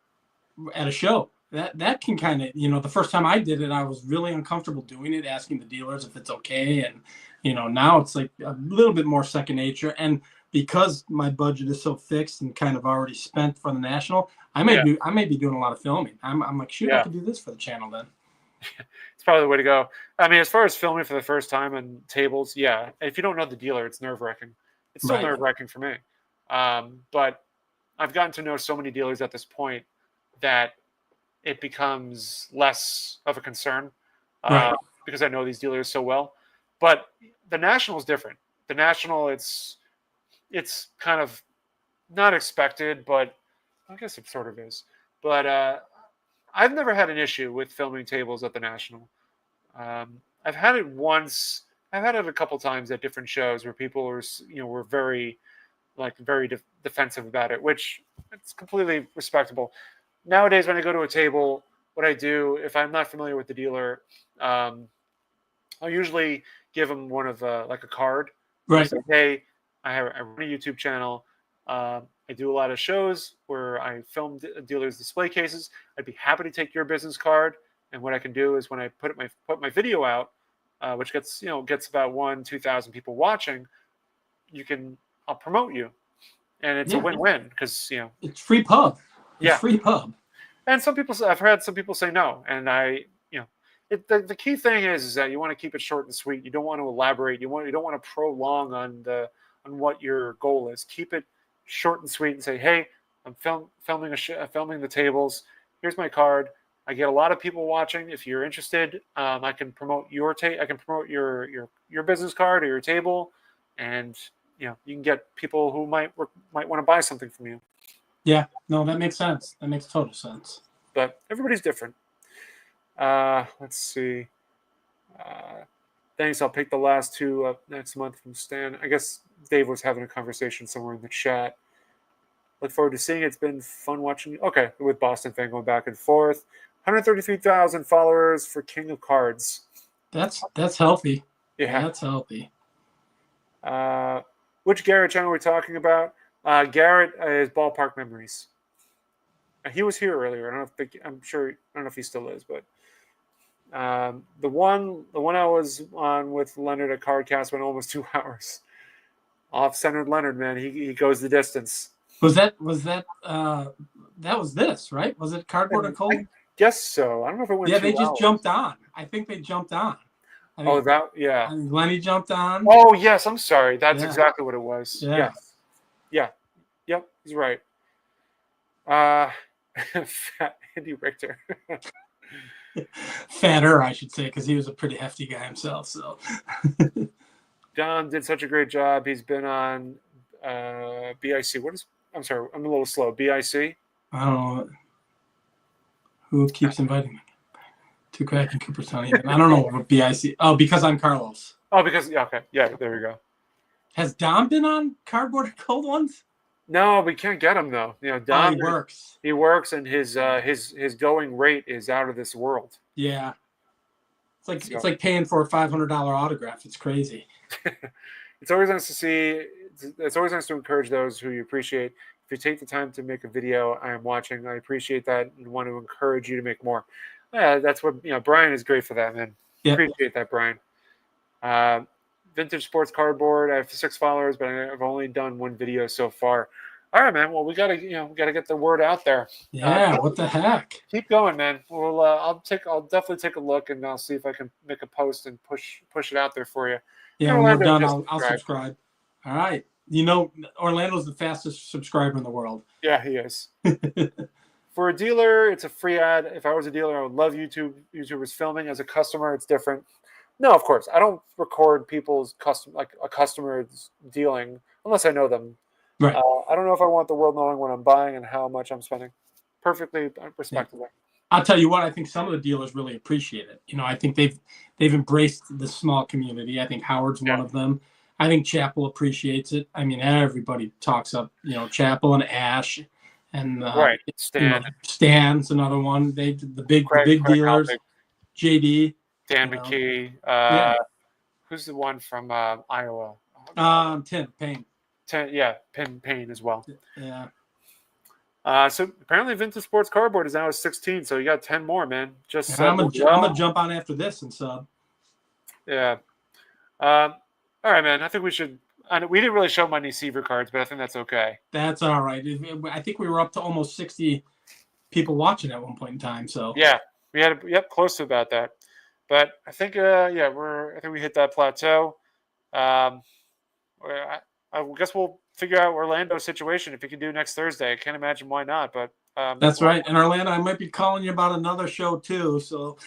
at a show, that can kind of, the first time I did it, I was really uncomfortable doing it, asking the dealers if it's okay. And, now it's like a little bit more second nature. And because my budget is so fixed and kind of already spent for the national, I may be doing a lot of filming. I'm like, shoot, I could do this for the channel then. It's probably the way to go. I mean, as far as filming for the first time on tables, yeah. If you don't know the dealer, it's nerve-wracking. It's still nerve-wracking for me. But I've gotten to know so many dealers at this point that it becomes less of a concern because I know these dealers so well. But the national is different. The national, it's kind of not expected, but I guess it sort of is. But I've never had an issue with filming tables at the national. I've had it once. I've had it a couple times at different shows where people were very defensive about it, which it's completely respectable. Nowadays, when I go to a table, what I do, if I'm not familiar with the dealer, I'll usually give them one of a card. Right. Say, hey, I run a YouTube channel. I do a lot of shows where I film dealers' display cases. I'd be happy to take your business card. And what I can do is when I put my video out, which gets about 1,000-2,000 people watching, I'll promote you, and it's a win-win because it's free pub. It's free pub. And I've heard some people say no, and the key thing is that you want to keep it short and sweet. You don't want to elaborate. You don't want to prolong on what your goal is. Keep it short and sweet and say, hey, I'm filming the tables. Here's my card. I get a lot of people watching. If you're interested, I can promote your business card or your table, and you can get people who might want to buy something from you. Yeah, no, that makes sense. That makes total sense. But everybody's different. Let's see. Thanks. I'll pick the last two up next month from Stan. I guess Dave was having a conversation somewhere in the chat. Look forward to seeing it. It's been fun watching. Okay, with Boston fan going back and forth. 133,000 followers for King of Cards. That's healthy. Yeah, that's healthy. Which Garrett channel are we talking about? Garrett is Ballpark Memories. He was here earlier. I don't know if he still is, but the one I was on with Leonard at Cardcast went almost 2 hours. Off-centered Leonard, man, he goes the distance. Was that this, right? Was it Cardboard and Cold? I guess so. I don't know if it went. Yeah, they just jumped on. I think they jumped on. Lenny jumped on. Oh yes, I'm sorry. That's exactly what it was. Yeah. Yep, he's right. Fat Andy Richter. Fatter, I should say, because he was a pretty hefty guy himself. So Don did such a great job. He's been on BIC. I'm sorry, I'm a little slow. BIC? I don't know. Who keeps inviting me? To Crack and Cooperstown. I don't know what BIC. Oh, because I'm Carlos. Oh, because okay. Yeah, there we go. Has Dom been on Cardboard and Cold ones? No, we can't get him though. Dom works. He works, and his going rate is out of this world. Yeah. It's like paying for a $500 autograph. It's crazy. It's always nice to see. It's always nice to encourage those who you appreciate. If you take the time to make a video, I am watching. I appreciate that and want to encourage you to make more. Yeah, that's what Brian is great for that, man. Yeah. Appreciate that, Brian. Vintage Sports Cardboard. I have 6 followers, but I've only done 1 video so far. All right, man. Well, we gotta get the word out there. Yeah. What the heck? Keep going, man. Well, I'll definitely take a look, and I'll see if I can make a post and push it out there for you. Yeah, when we're done, I'll subscribe. All right. Orlando's the fastest subscriber in the world. Yeah, he is. For a dealer, it's a free ad. If I was a dealer, I would love YouTubers filming. As a customer, it's different. No, of course. I don't record people's a customer's dealing unless I know them. Right. I don't know if I want the world knowing what I'm buying and how much I'm spending. Perfectly respectable. Yeah. I'll tell you what, I think some of the dealers really appreciate it. I think they've embraced the small community. I think Howard's one of them. I think Chapel appreciates it. I mean, everybody talks up, Chapel and Ash, and Stan's another one. The big dealers, JD, Dan McKee. Who's the one from Iowa? Tim Payne. Payne as well. Yeah. So apparently, Vintage Sports Cardboard is now at 16. So you got 10 more, man. I'm gonna jump on after this and sub. Yeah. All right, man. I think we should. We didn't really show my new Seaver cards, but I think that's okay. That's all right. I think we were up to almost 60 people watching at one point in time. So yeah, we had close to about that. But I think I think we hit that plateau. I guess we'll figure out Orlando's situation if you can do next Thursday. I can't imagine why not. But that's right. And Orlando, I might be calling you about another show too. So.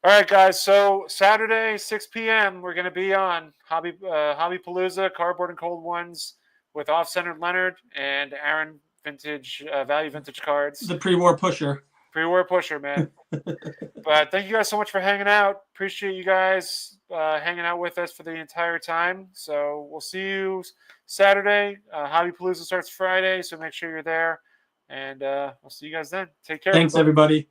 All right, guys. So Saturday, 6 p.m., we're going to be on Hobby Palooza, Cardboard and Cold Ones with Off-Centered Leonard and Aaron Value Vintage Cards. The pre-war pusher. Pre-war pusher, man. But thank you guys so much for hanging out. Appreciate you guys hanging out with us for the entire time. So we'll see you Saturday. Hobby Palooza starts Friday, so make sure you're there. And we'll see you guys then. Take care. Thanks, everybody.